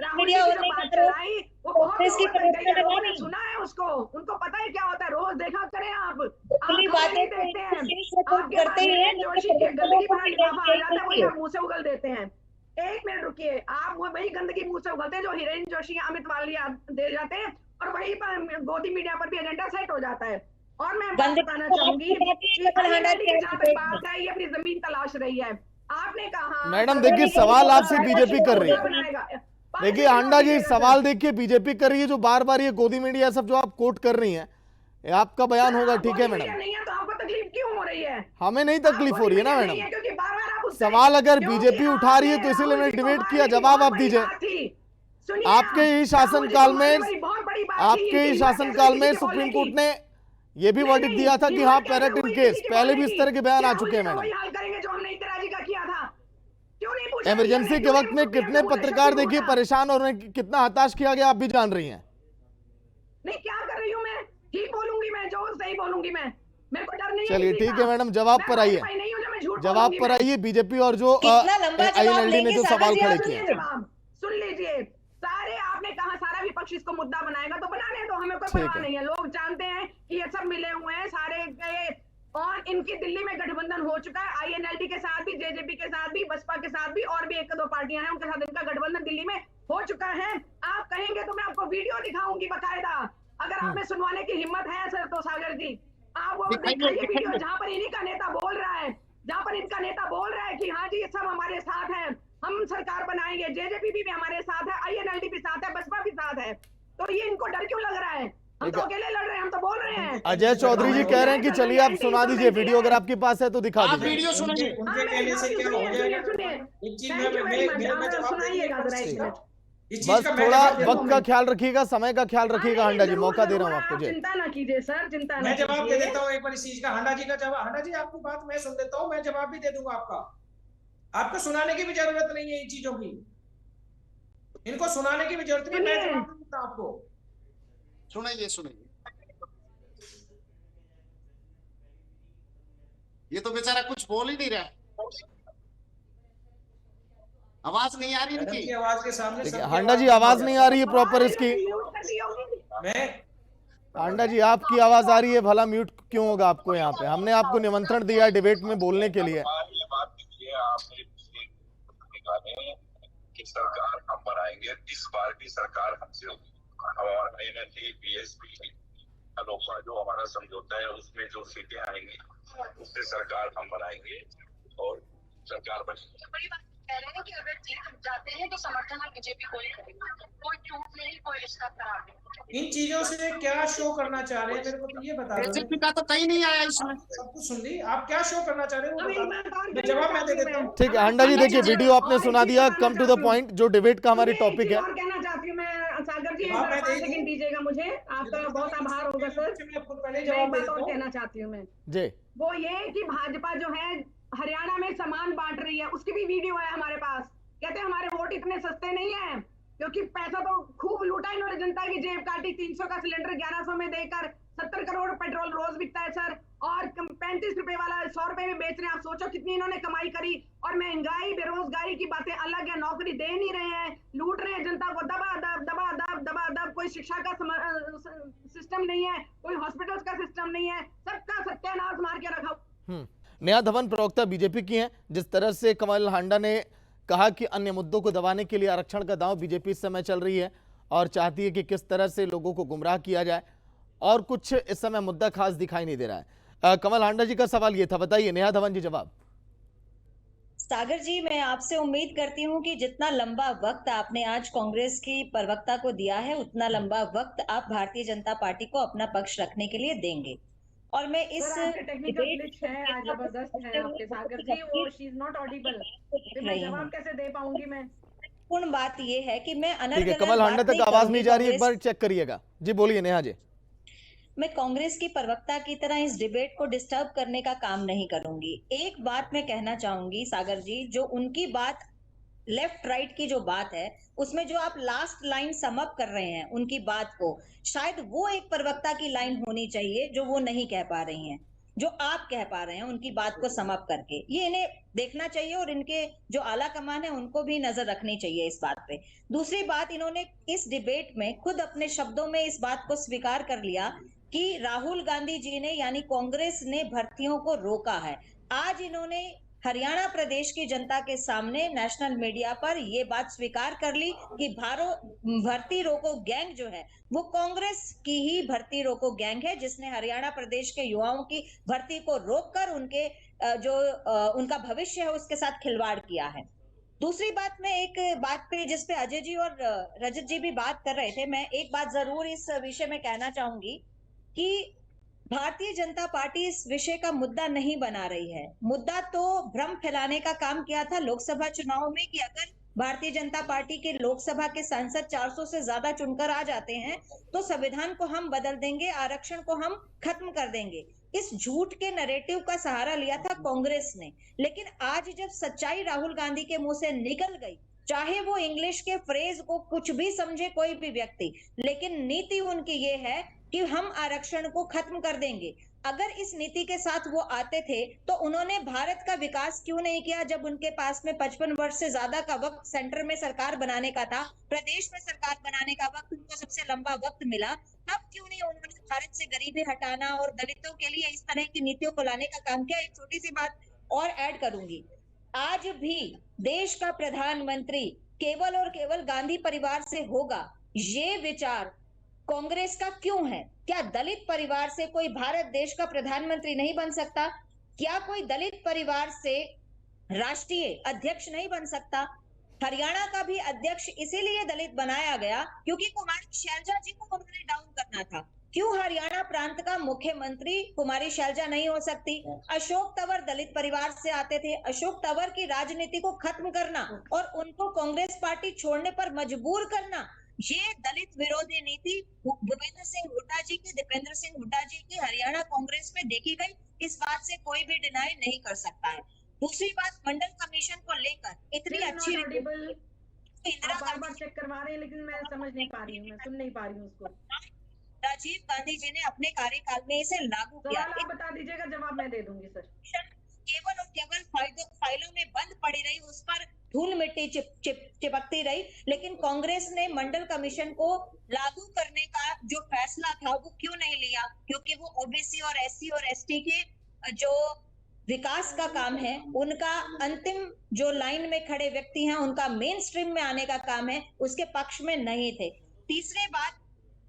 राहुल जी की जो बात चलाई वो बहुत लोगों ने सुना है उसको, उनको पता है क्या होता है, रोज देखा करें आप बातें देखते हैं, करते हैं जोशी के गंदगी भरा लिफाफा आ जाता है वही आप मुंह से उगल देते हैं। एक मिनट रुकिए, आप वो वही गंदगी मुंह से उगलते हैं जो हिरेन जोशी अमित वालिया दे जाते हैं और वही पर गोदी मीडिया पर भी एजेंडा सेट हो जाता है। और मैं बात बताना चाहूंगी जहाँ तक बात है ये अपनी जमीन तलाश रही है, आपने कहा मैडम देखिए सवाल आपसे बीजेपी कर रही है, देखिए हांडा जी सवाल देखिए बीजेपी कर रही है, जो बार बार ये गोदी मीडिया सब जो आप कोट कर रही हैं, ये आपका बयान होगा, ठीक है मैडम, नहीं है तो आपको तकलीफ क्यों हो रही है? हमें नहीं तकलीफ हो रही है ना मैडम, सवाल अगर बीजेपी उठा रही है तो इसीलिए मैंने डिबेट किया, जवाब आप दीजिए। आपके ही शासनकाल में सुप्रीम कोर्ट ने ये भी वर्डिक्ट दिया था कि हाँ पैराटिन केस, पहले भी इस तरह के बयान आ चुके हैं मैडम। इमरजेंसी के वक्त में कितने पत्रकार देखिए परेशान और उन्हें कितना हताश किया गया, आप भी जान रही हैं। नहीं क्या कर रही हूँ मैं, ठीक बोलूंगी मैं, जो सही बोलूंगी मैं, मेरे को डर नहीं है। चलिए ठीक है मैडम, जवाब पर आइए, जवाब पर आइए। बीजेपी और जो INLD ने जो सवाल खड़े किए, सुन लीजिए, सारे आपने कहा सारा विपक्ष इसको मुद्दा बनाएगा तो बनाने दो, हमें कोई परवाह नहीं है, लोग जानते हैं कि ये सब मिले हुए हैं सारे, और इनकी दिल्ली में गठबंधन हो चुका है, INLD के साथ भी, JJP के साथ भी, बसपा के साथ भी, और भी एक दो पार्टियां हैं उनके साथ इनका गठबंधन दिल्ली में हो चुका है। आप कहेंगे तो मैं आपको वीडियो दिखाऊंगी बकायदा, अगर आप में सुनवाने की हिम्मत है सर तो सागर जी आप वो दिखाइए वीडियो जहाँ पर इन्हीं का नेता बोल रहा है, जहाँ पर इनका नेता बोल रहा है कि हाँ जी ये सब हमारे साथ है, हम सरकार बनाएंगे, JJP भी हमारे साथ है, INLD भी साथ है, बसपा भी साथ है, तो ये इनको डर क्यों लग रहा है? हम तो अकेले लड़ रहे हैं, हम तो बोल रहे हैं। अजय चौधरी जी कह रहे हैं कि चलिए आप सुना दीजिए वीडियो, अगर आपके पास है तो दिखा दीजिए। वीडियो सुनिए, उनके कहने से क्या हो जाएगा, एक चीज मैं सुनाइएगा जरा एक मिनट, बस थोड़ा वक्त का ख्याल रखिएगा, समय का ख्याल रखिएगा। हांडा जी मौका दे रहा हूँ आपको, चिंता ना कीजिए सर, चिंता ना, मैं जवाब दे देता हूँ एक बार इस चीज का, हांडा जी का जवाब, हांडा जी आपकी बात मैं सुन लेता हूँ, मैं जवाब भी दे दूंगा आपका, आपको सुनाने की भी जरूरत नहीं है इन चीजों की, इनको सुनाने की भी जरूरत नहीं, मैं जवाब दूंगा आपको, सुनाइए सुनाइए। ये तो बेचारा कुछ बोल ही नहीं रहा, आवाज नहीं आ रही इनकी, आवाज के सामने हांडा जी आवाज नहीं आ रही है प्रॉपर इसकी, हांडा जी आपकी आवाज आ रही है, भला म्यूट क्यों होगा आपको? यहाँ पे हमने आपको निमंत्रण दिया है डिबेट में बोलने के लिए। कि सरकार हम बनाएंगे, इस बार की सरकार हमसे होगी, और INLD, BSP, अलोपा जो हमारा समझौता है उसमें जो सीटें आएंगी उससे सरकार हम बनाएंगे और सरकार बनेगी। बड़ी बात कह रहे हैं कि अगर जीत जाते हैं तो समर्थन और बीजेपी को ही करेंगे, कोई टूट नहीं, कोई रिश्ता खराब नहीं। इन चीजों से क्या शो करना चाह रहे हैं मेरे को तो ये बता दो। बीजेपी का तो कहीं नहीं आया इसमें, सब कुछ सुन ली, आप क्या शो करना चाह रहे हो मैं जवाब मैं दे देता हूँ। ठीक है हांडा जी, देखिए वीडियो आपने सुना दिया, कम टू द पॉइंट, जो डिबेट का हमारी टॉपिक है। कहना चाहती हूँ मैं सागर जी, 5 सेकंड दीजिएगा मुझे, आपका बहुत आभार होगा सर। पहले जवाब और कहना चाहती हूँ मैं जी, वो ये कि भाजपा जो है हरियाणा में सामान बांट रही है, उसकी भी वीडियो है हमारे पास, कहते हैं हमारे वोट इतने सस्ते नहीं है, क्योंकि पैसा तो खूब लूटा इन्होंने, जनता की जेब काटी, 300 का सिलेंडर 1100 में देकर 70 करोड़ पेट्रोल रोज बिकता है सर, और 35 रुपए वाला 100 रुपए में बेच रहे हैं, आप सोचो कितनी इन्होंने कमाई करी। और महंगाई बेरोजगारी की बातें अलग है, नौकरी दे नहीं रहे हैं, लूट रहे हैं जनता को, दबा कोई शिक्षा का सिस्टम नहीं है, कोई हॉस्पिटल्स का सिस्टम नहीं है, सबका सत्यानाश मार के रखा। नेहा धवन प्रवक्ता बीजेपी की हैं, जिस तरह से कमल हांडा ने कहा कि अन्य मुद्दों को दबाने के लिए आरक्षण का दांव बीजेपी इस समय चल रही है और चाहती है कि किस तरह से लोगों को गुमराह किया जाए, और कुछ इस समय मुद्दा खास दिखाई नहीं दे रहा है। कमल हांडा जी का सवाल ये था, बताइए नेहा धवन जी जवाब। सागर जी, मैं आपसे उम्मीद करती हूं कि जितना लंबा वक्त आपने आज कांग्रेस की प्रवक्ता को दिया है, उतना लंबा वक्त आप भारतीय जनता पार्टी को अपना पक्ष रखने के लिए देंगे। और मैं इस जबरदस्त है आपके सागर जी, वो शी इज नॉट ऑडिबल, मैं जवाब कैसे दे पाऊंगी मैं? पूर्ण बात ये है कि मैं ठीक है, कमल हांडा तक आवाज नहीं जा रही, एक बार चेक करिएगा जी, बोलिए नेहा जी। मैं कांग्रेस की प्रवक्ता की तरह इस डिबेट को डिस्टर्ब करने का काम नहीं करूंगी। एक बात मैं कहना चाहूंगी सागर जी, जो उनकी बात लेफ्ट राइट की जो बात है, उसमें जो आप लास्ट लाइन सम अप कर रहे हैं उनकी बात को, शायद वो एक प्रवक्ता की लाइन होनी चाहिए जो वो नहीं कह पा रही हैं। जो आप कह पा रहे हैं उनकी बात को समअप करके, ये इन्हें देखना चाहिए और इनके जो आला कमान है उनको भी नजर रखनी चाहिए इस बात पे। दूसरी बात, इन्होंने इस डिबेट में खुद अपने शब्दों में इस बात को स्वीकार कर लिया कि राहुल गांधी जी ने यानी कांग्रेस ने भर्तियों को रोका है। आज इन्होंने हरियाणा प्रदेश की जनता के सामने नेशनल मीडिया पर यह बात स्वीकार कर ली कि भर्ती रोको गैंग जो है वो कांग्रेस की ही भर्ती रोको गैंग है, जिसने हरियाणा प्रदेश के युवाओं की भर्ती को रोककर उनके उनका भविष्य है उसके साथ खिलवाड़ किया है। दूसरी बात, मैं एक बात पे जिस पे अजय जी और रजत जी भी बात कर रहे थे, मैं एक बात जरूर इस विषय में कहना चाहूंगी कि भारतीय जनता पार्टी इस विषय का मुद्दा नहीं बना रही है। मुद्दा तो भ्रम फैलाने का काम किया था लोकसभा चुनाव में कि अगर भारतीय जनता पार्टी के लोकसभा के सांसद 400 से ज्यादा चुनकर आ जाते हैं तो संविधान को हम बदल देंगे, आरक्षण को हम खत्म कर देंगे। इस झूठ के नैरेटिव का सहारा लिया था कांग्रेस ने। लेकिन आज जब सच्चाई राहुल गांधी के मुंह से निकल गई, चाहे वो इंग्लिश के फ्रेज को कुछ भी समझे कोई भी व्यक्ति, लेकिन नीति उनकी ये है कि हम आरक्षण को खत्म कर देंगे। अगर इस नीति के साथ वो आते थे तो उन्होंने भारत का विकास क्यों नहीं किया जब उनके पास में 55 वर्ष से ज्यादा का वक्त सेंटर में सरकार बनाने का था, प्रदेश में सरकार बनाने का वक्त उनको सबसे लंबा वक्त मिला, तब क्यों नहीं उन्होंने भारत से गरीबी हटाना और दलितों के लिए इस तरह की नीतियों को लाने का काम किया। एक छोटी सी बात और ऐड करूंगी, आज भी देश का प्रधानमंत्री केवल और केवल गांधी परिवार से होगा, ये विचार कांग्रेस का क्यों है? क्या दलित परिवार से कोई भारत देश का प्रधानमंत्री नहीं बन सकता? क्या कोई दलित परिवार से राष्ट्रीय अध्यक्ष नहीं बन सकता? हरियाणा का भी अध्यक्ष इसीलिए दलित बनाया गया क्योंकि कुमारी शैलजा जी को उन्होंने डाउन करना था। क्यों हरियाणा प्रांत का मुख्यमंत्री कुमारी शैलजा नहीं हो सकती? अशोक तंवर दलित परिवार से आते थे। अशोक तंवर की राजनीति को खत्म करना और उनको कांग्रेस पार्टी छोड़ने पर मजबूर करना, ये दलित विरोधी नीति भूपेंद्र सिंह हुड्डा जी की, दीपेंद्र सिंह हुड्डा जी की हरियाणा कांग्रेस में देखी गई। इस बात से कोई भी डिनाई नहीं कर सकता है। दूसरी बात, मंडल कमीशन को लेकर इतनी अच्छी बार चेक करवा रहे हैं लेकिन मैं समझ नहीं पा रही हूँ, मैं सुन नहीं पा रही हूँ उसको। राजीव गांधी जी ने अपने कार्यकाल में इसे लागू किया। आप बता दीजिएगा, जवाब मैं दे दूंगी सर। केवल और केवल फाइलों में बंद पड़ी रही, उस पर धूल मिट्टी चिपकती रही, लेकिन कांग्रेस ने मंडल कमीशन को लागू करने का जो फैसला था वो क्यों नहीं लिया? क्योंकि वो ओबीसी और एससी और एसटी के जो विकास का काम है, उनका अंतिम जो लाइन में खड़े व्यक्ति हैं, उनका मेन स्ट्रीम में आने का काम है, उसके पक्ष में नहीं थे। तीसरी बात,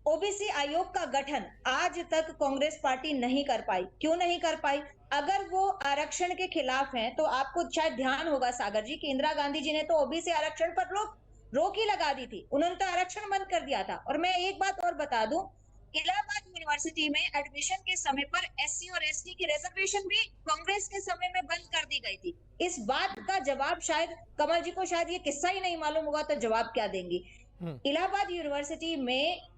ओबीसी आयोग का गठन आज तक कांग्रेस पार्टी नहीं कर पाई। क्यों नहीं कर पाई? अगर वो आरक्षण के खिलाफ हैं तो आपको शायद ध्यान होगा सागर जी कि इंदिरा गांधी जी ने तो ओबीसी आरक्षण पर रोक ही लगा दी थी, उन्होंने तो आरक्षण बंद कर दिया था। और मैं एक बात और बता दूं, इलाहाबाद यूनिवर्सिटी में एडमिशन के समय पर एससी और एसटी की रिजर्वेशन भी कांग्रेस के समय में बंद कर दी गई थी। इस बात का जवाब शायद कमल जी को शायद ये किस्सा ही नहीं मालूम होगा, तो जवाब क्या देंगी? इलाहाबाद यूनिवर्सिटी में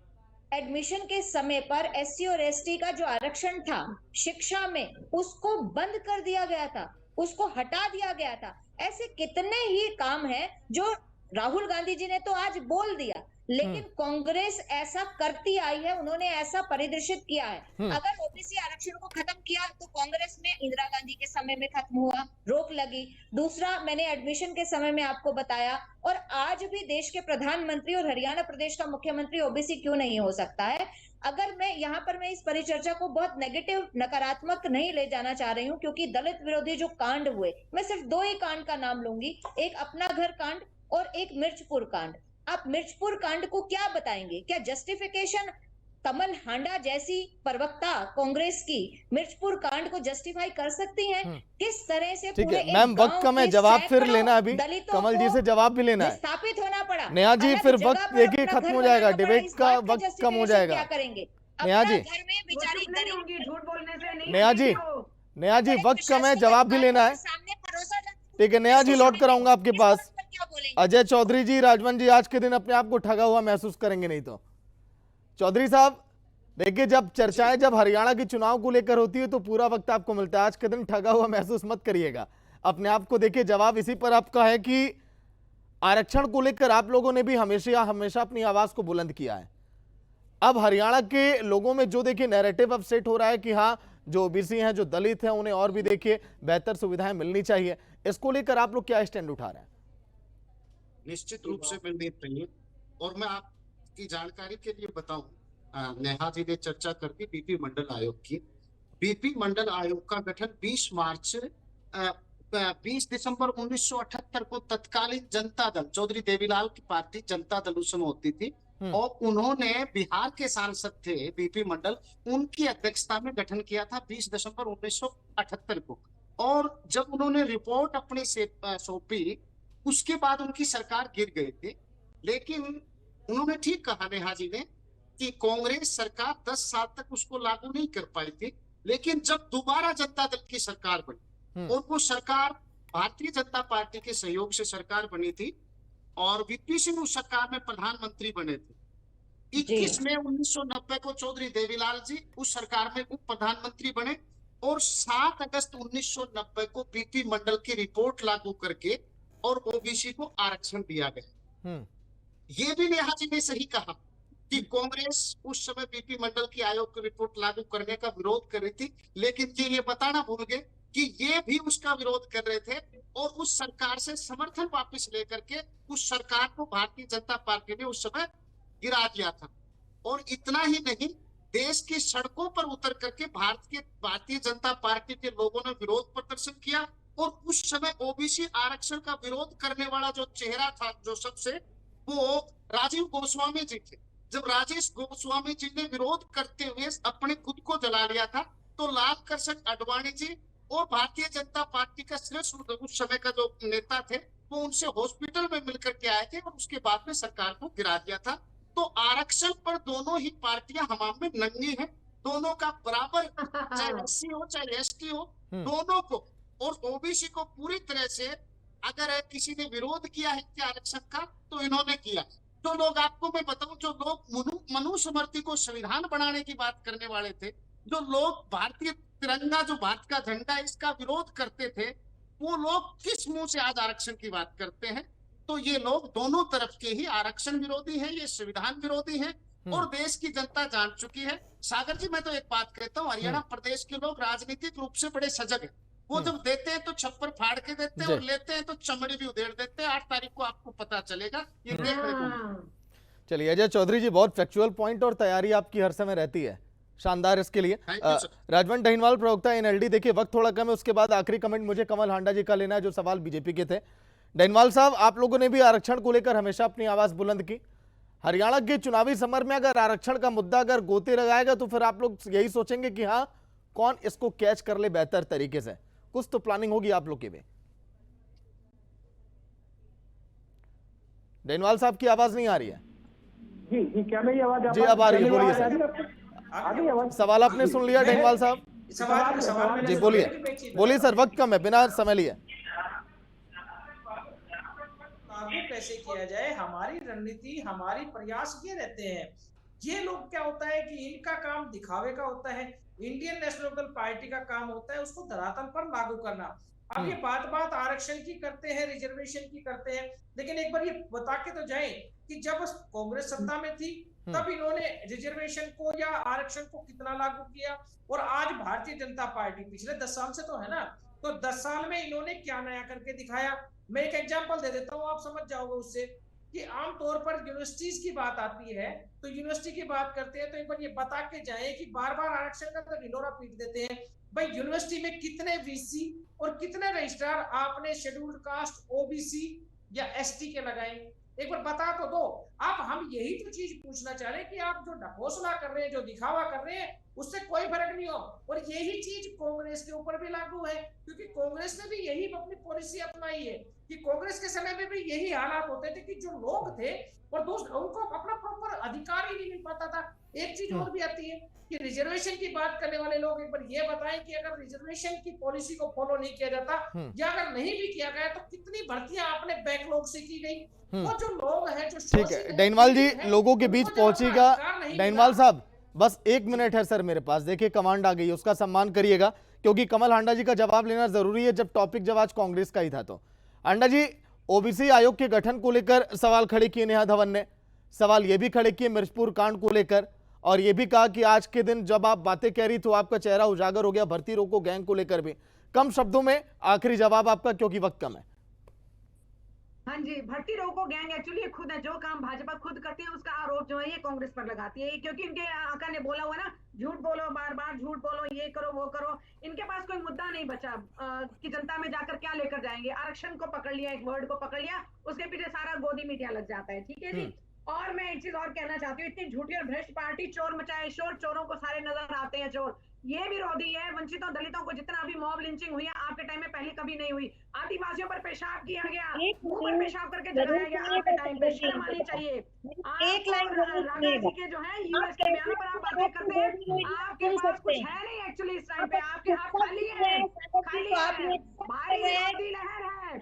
एडमिशन के समय पर एससी और एसटी का जो आरक्षण था शिक्षा में, उसको बंद कर दिया गया था, उसको हटा दिया गया था। ऐसे कितने ही काम हैं जो राहुल गांधी जी ने तो आज बोल दिया, लेकिन कांग्रेस ऐसा करती आई है, उन्होंने ऐसा परिदृशित किया है। अगर ओबीसी आरक्षण को खत्म किया तो कांग्रेस में इंदिरा गांधी के समय में खत्म हुआ, रोक लगी। दूसरा, मैंने एडमिशन के समय में आपको बताया, और आज भी देश के प्रधानमंत्री और हरियाणा प्रदेश का मुख्यमंत्री ओबीसी क्यों नहीं हो सकता है? अगर मैं यहाँ पर मैं इस परिचर्चा को बहुत नेगेटिव, नकारात्मक नहीं ले जाना चाह रही हूँ, क्योंकि दलित विरोधी जो कांड हुए, मैं सिर्फ दो ही कांड का नाम लूंगी, एक अपना घर कांड और एक मिर्चपुर कांड। आप मिर्चपुर कांड को क्या बताएंगे? क्या जस्टिफिकेशन कमल हांडा जैसी प्रवक्ता कांग्रेस की मिर्चपुर कांड को जस्टिफाई कर सकती हैं? किस तरह से ठीक है मैम, वक्त कम है, जवाब फिर लेना, अभी कमल जी से जवाब भी लेना है। स्थापित होना पड़ा। नेहा जी, फिर वक्त देखिए खत्म हो जाएगा, डिबेट का वक्त कम हो जाएगा। क्या करेंगे नेहा जी? नेहा जी, वक्त कम है, जवाब भी लेना है। ठीक है नेहा जी, लौट कर आऊंगा आपके पास। अजय चौधरी जी, राजवन जी, आज के दिन अपने आप को ठगा हुआ महसूस करेंगे नहीं तो। चौधरी साहब देखिए, जब चर्चाएं जब हरियाणा के चुनाव को लेकर होती है तो पूरा वक्त आपको मिलता है, आज के दिन ठगा हुआ महसूस मत करिएगा अपने आप को। देखिए, जवाब इसी पर आपका है कि आरक्षण को लेकर आप लोगों ने भी हमेशा अपनी आवाज को बुलंद किया है। अब हरियाणा के लोगों में जो देखिए नैरेटिव अब सेट हो रहा है कि हाँ, जो ओबीसी हैं, जो दलित हैं, उन्हें और भी देखिए बेहतर सुविधाएं मिलनी चाहिए। इसको लेकर आप लोग क्या स्टैंड उठा रहे हैं? निश्चित रूप से मिलनी चाहिए। और मैं आपकी जानकारी के लिए बताऊं, नेहा जी ने चर्चा कर दी बीपी मंडल आयोग की। बीपी मंडल आयोग का गठन 20 दिसंबर 1978 को तत्कालीन जनता दल, चौधरी देवीलाल की पार्टी जनता दल उस समय होती थी, और उन्होंने बिहार के सांसद थे बीपी मंडल, उनकी अध्यक्षता में गठन किया था 20 दिसंबर 1978 को। और जब उन्होंने रिपोर्ट अपनी से सौंपी, उसके बाद उनकी सरकार गिर गई थी। लेकिन उन्होंने ठीक कहा नेहा जी ने कि कांग्रेस सरकार 10 साल तक उसको लागू नहीं कर पाई थी। लेकिन जब दोबारा जनता दल की सरकार बनी और वो सरकार भारतीय जनता पार्टी के सहयोग से सरकार बनी थी और वीपी सिंह उस सरकार में प्रधानमंत्री बने थे। 21 मई 1990 को चौधरी देवीलाल जी उस सरकार में उप प्रधानमंत्री बने और 7 अगस्त 1990 को बीपी मंडल की रिपोर्ट लागू करके और ओबीसी को आरक्षण दिया गया। ये भी नेहा जी ने सही कहा कि कांग्रेस उस समय बीपी मंडल की आयोग की रिपोर्ट लागू करने का विरोध कर रही थी, लेकिन ये बताना भूल गए कि ये भी उसका विरोध कर रहे थे और उस सरकार से समर्थन वापस लेकर के उस सरकार को भारतीय जनता पार्टी ने उस समय गिरा दिया था। और इतना ही नहीं, देश की सड़कों पर उतर करके भारतीय जनता पार्टी के लोगों ने विरोध प्रदर्शन किया और उस समय ओबीसी आरक्षण का विरोध करने वाला जो चेहरा था जो सबसे, वो राजीव गोस्वामी जी थे। जब राजेश गोस्वामी जी ने विरोध करते हुए अपने खुद को जला लिया था, तो लाल कृष्ण आडवाणी जी और भारतीय जनता पार्टी का श्रेष्ठ उस समय का जो नेता थे, वो उनसे हॉस्पिटल में मिलकर के आए थे और उसके बाद में सरकार को गिरा दिया था। तो आरक्षण पर दोनों ही पार्टियां हमाम में नंगी हैं, दोनों का बराबर, चाहे एससी हो चाहे एसटी हो, दोनों को। और ओबीसी को पूरी तरह से अगर किसी ने विरोध किया है कि आरक्षण का, तो इन्होंने किया। जो लोग, आपको मैं बताऊं, जो लोग मनुस्मृति को संविधान बनाने की बात करने वाले थे, जो लोग भारतीय तिरंगा, जो भारत का झंडा, इसका विरोध करते थे, वो लोग किस मुंह से आज आरक्षण की बात करते हैं? तो ये लोग दोनों तरफ के ही आरक्षण विरोधी हैं, ये संविधान विरोधी हैं और देश की जनता जान चुकी है। सागर जी, मैं तो एक बात कहता हूँ, हरियाणा प्रदेश के लोग राजनीतिक रूप से बड़े सजग हैं। वो जब देते हैं तो छप्पर फाड़ के देते हैं और लेते हैं तो चमड़ी भी उधेड़ देते हैं। 8 तारीख को आपको पता चलेगा, ये देखने को। चलिए अजय चौधरी जी, बहुत फैक्चुअल पॉइंट और तैयारी आपकी हर समय रहती है, शानदार इसके लिए। राजवंत डहीनवाल, प्रवक्ता एनएलडी, देखिए वक्त थोड़ा कम है, उसके बाद आखिरी कमेंट मुझे कमल हांडा जी का लेना है जो सवाल बीजेपी के थे। डहीनवाल साहब, आप लोगों ने भी आरक्षण को लेकर हमेशा अपनी आवाज बुलंद की। हरियाणा के चुनावी समर में अगर आरक्षण का मुद्दा अगर गोते लगाएगा तो फिर आप लोग यही सोचेंगे कि हाँ, कौन इसको कैच कर ले बेहतर तरीके से। कुछ तो प्लानिंग होगी आप लोग की भी। डहीनवाल साहब की आवाज नहीं आ रही है। जी, क्या मेरी आवाज जी अब आ रही है, बोलिए सर। सवाल आपने सुन लिया डहीनवाल साहब? जी बोलिए सर, वक्त कम है, बिना समय लिए। कैसे किया जाए, हमारी रणनीति, हमारी प्रयास ये रहते हैं। ये लोग क्या होता है कि इनका काम दिखावे का होता है, इंडियन नेशनल पार्टी का काम होता है उसको धरातल पर लागू करना। अब ये बात आरक्षण की करते हैं, रिजर्वेशन की करते हैं, लेकिन एक बार ये बता के तो जाएं कि जब कांग्रेस सत्ता में थी तब इन्होंने रिजर्वेशन को या आरक्षण को कितना लागू किया, और आज भारतीय जनता पार्टी पिछले 10 साल से तो है ना, तो 10 साल में इन्होंने क्या नया करके दिखाया। मैं एक एग्जांपल दे देता हूँ, आप समझ जाओगे उससे, कि आमतौर पर यूनिवर्सिटीज की बात आती है तो यूनिवर्सिटी की बात करते हैं तो एक बार ये बता के जाए कि बार बार आरक्षण का तो ढिंढोरा पीट देते हैं। भाई यूनिवर्सिटी में कितने वीसी और कितने रजिस्ट्रार आपने शेड्यूल्ड कास्ट, ओबीसी या एसटी के लगाए, एक बार बता तो दो। अब हम यही तो चीज पूछना चाह रहे हैं कि आप जो ढकोसला कर रहे हैं, जो दिखावा कर रहे हैं, उससे कोई फर्क नहीं हो। और यही चीज कांग्रेस के ऊपर भी लागू है, क्योंकि कांग्रेस ने भी यही अपनी पॉलिसी अपनाई है कि कांग्रेस के समय में भी यही हालात होते थे कि जो लोग थे और उनको अपना प्रॉपर अधिकार ही नहीं मिल पाता था। एक चीज और भी आती है कि रिजर्वेशन की बात करने वाले लोग एक बार ये बताएं कि अगर रिजर्वेशन की पॉलिसी को फॉलो नहीं किया जाता या अगर नहीं भी किया गया तो कितनी भर्तियां आपने बैकलॉग से की गई। और जो लोग हैं जो ठीक है डहीनवाल जी, लोगों के बीच पहुंचेगा। डहीनवाल साहब बस 1 मिनट है सर मेरे पास, देखिए कमांड आ गई, उसका सम्मान करिएगा क्योंकि कमल हांडा जी का जवाब लेना जरूरी है जब टॉपिक जब आज कांग्रेस का ही था। तो हांडा जी, ओबीसी आयोग के गठन को लेकर सवाल खड़े किए नेहा धवन ने, सवाल ये भी खड़े किए मिर्चपुर कांड को लेकर, और ये भी कहा कि आज के दिन जब आप बातें कह रही तो आपका चेहरा उजागर हो गया भर्ती रोको गैंग को लेकर भी। कम शब्दों में आखिरी जवाब आपका, क्योंकि वक्त कम है। हाँ जी, भर्ती रोको गैंग एक्चुअली खुद है, जो काम भाजपा खुद करती है उसका आरोप जो है ये कांग्रेस पर लगाती है, क्योंकि इनके आका ने बोला हुआ ना, झूठ बोलो, बार बार झूठ बोलो, ये करो वो करो। इनके पास कोई मुद्दा नहीं बचा कि जनता में जाकर क्या लेकर जाएंगे। आरक्षण को पकड़ लिया, एक वर्ड को पकड़ लिया, उसके पीछे सारा गोदी मीडिया लग जाता है। ठीक है जी। और मैं एक चीज और कहना चाहती हूँ, इतनी झूठी और भ्रष्ट पार्टी, चोर मचाए शोर, चोरों को सारे नजर आते हैं चोर। ये विरोधी है। वंचितों दलितों को जितना अभी मॉब लिंचिंग हुई है आपके टाइम में पहले कभी नहीं हुई। आदिवासियों पर पेशाब किया गया, मुंह पर पेशाब करके जलाया गया आपके टाइम पे। शर्म आनी चाहिए। एक लाइन राधा जी के जो है यूएस के बयानों पर आप बातें करते हैं, आपके पास कुछ है नहीं एक्चुअली इस टाइम पे। आपके हाथ खाली है, खाली है, भारी विरोधी लहर है।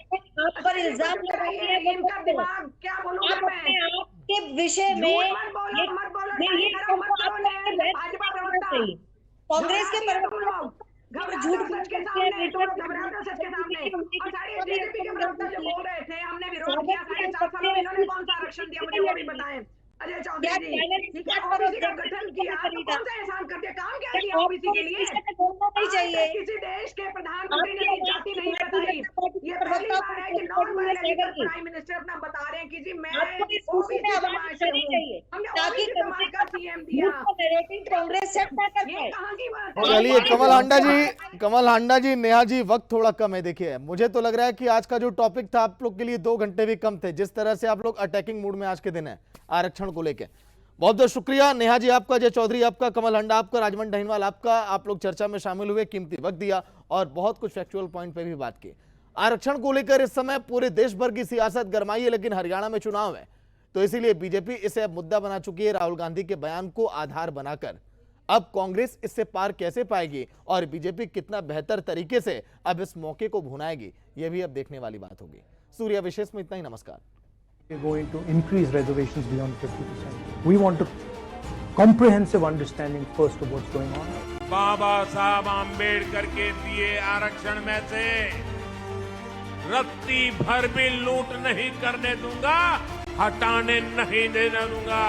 आप पर इल्जाम लगाइए, इनका दिमाग क्या बोलूंगा मैं के विषय में मत बोलो, मत बोलो। भाजपा प्रवक्ता कांग्रेस के झूठ सच के सामने, घबराहट सच के सामने। और सारे बीजेपी के प्रवक्ता जो बोल रहे थे हमने विरोध किया 4.5 सालों में, इन्होंने कौन सा आरक्षण दिया मुझे वो भी बताएं। अजय चौधरी जी, ठीक है, ओबीसी का गठन किया तो कौन सा एहसान कर दिया, काम क्या किया ओबीसी के लिए? चाहिए किसी देश के प्रधानमंत्री ने जाति नहीं बताई। ये पहली बार है कि नॉन वायलेंट प्राइम मिनिस्टर अपना बता रहे हैं कि जी मैं ओबीसी समाज से हूं, हमने ओबीसी समाज का सीएम दिया। कांग्रेस सेट ना कर पाए। कहां की बात है? चलिए कमल हांडा जी, नेहा जी, वक्त थोड़ा कम है। देखिए मुझे तो लग रहा है कि आज का जो टॉपिक था आप लोग के लिए 2 घंटे भी कम थे, जिस तरह से आप लोग अटैकिंग मूड में आज के दिन है आरक्षण को लेकर। बहुत बहुत शुक्रिया नेहा जी आपका, जय चौधरी आपका, कमल हंडा आपका, राजमन ढहीनवाल आपका। आप लोग चर्चा में शामिल हुए, कीमती वक्त दिया और बहुत कुछ फैक्चुअल पॉइंट पे भी बात की। आरक्षण को लेकर इस समय पूरे देश भर की सियासत गरमाई है, लेकिन हरियाणा में चुनाव है तो इसीलिए बीजेपी इसे अब मुद्दा बना चुकी है। राहुल गांधी के बयान को आधार बनाकर अब कांग्रेस इससे पार कैसे पाएगी और बीजेपी कितना बेहतर तरीके से अब इस मौके को भुनाएगी, यह भी अब देखने वाली बात होगी। सूर्या विशेष में इतना ही, नमस्कार। We're going to increase reservations beyond 50%. We want a comprehensive understanding first of what's going on. बाबा साहब आम्बेडकर के दिए आरक्षण में से रत्ती भर भी लूट नहीं करने दूंगा, हटाने नहीं देने दूंगा।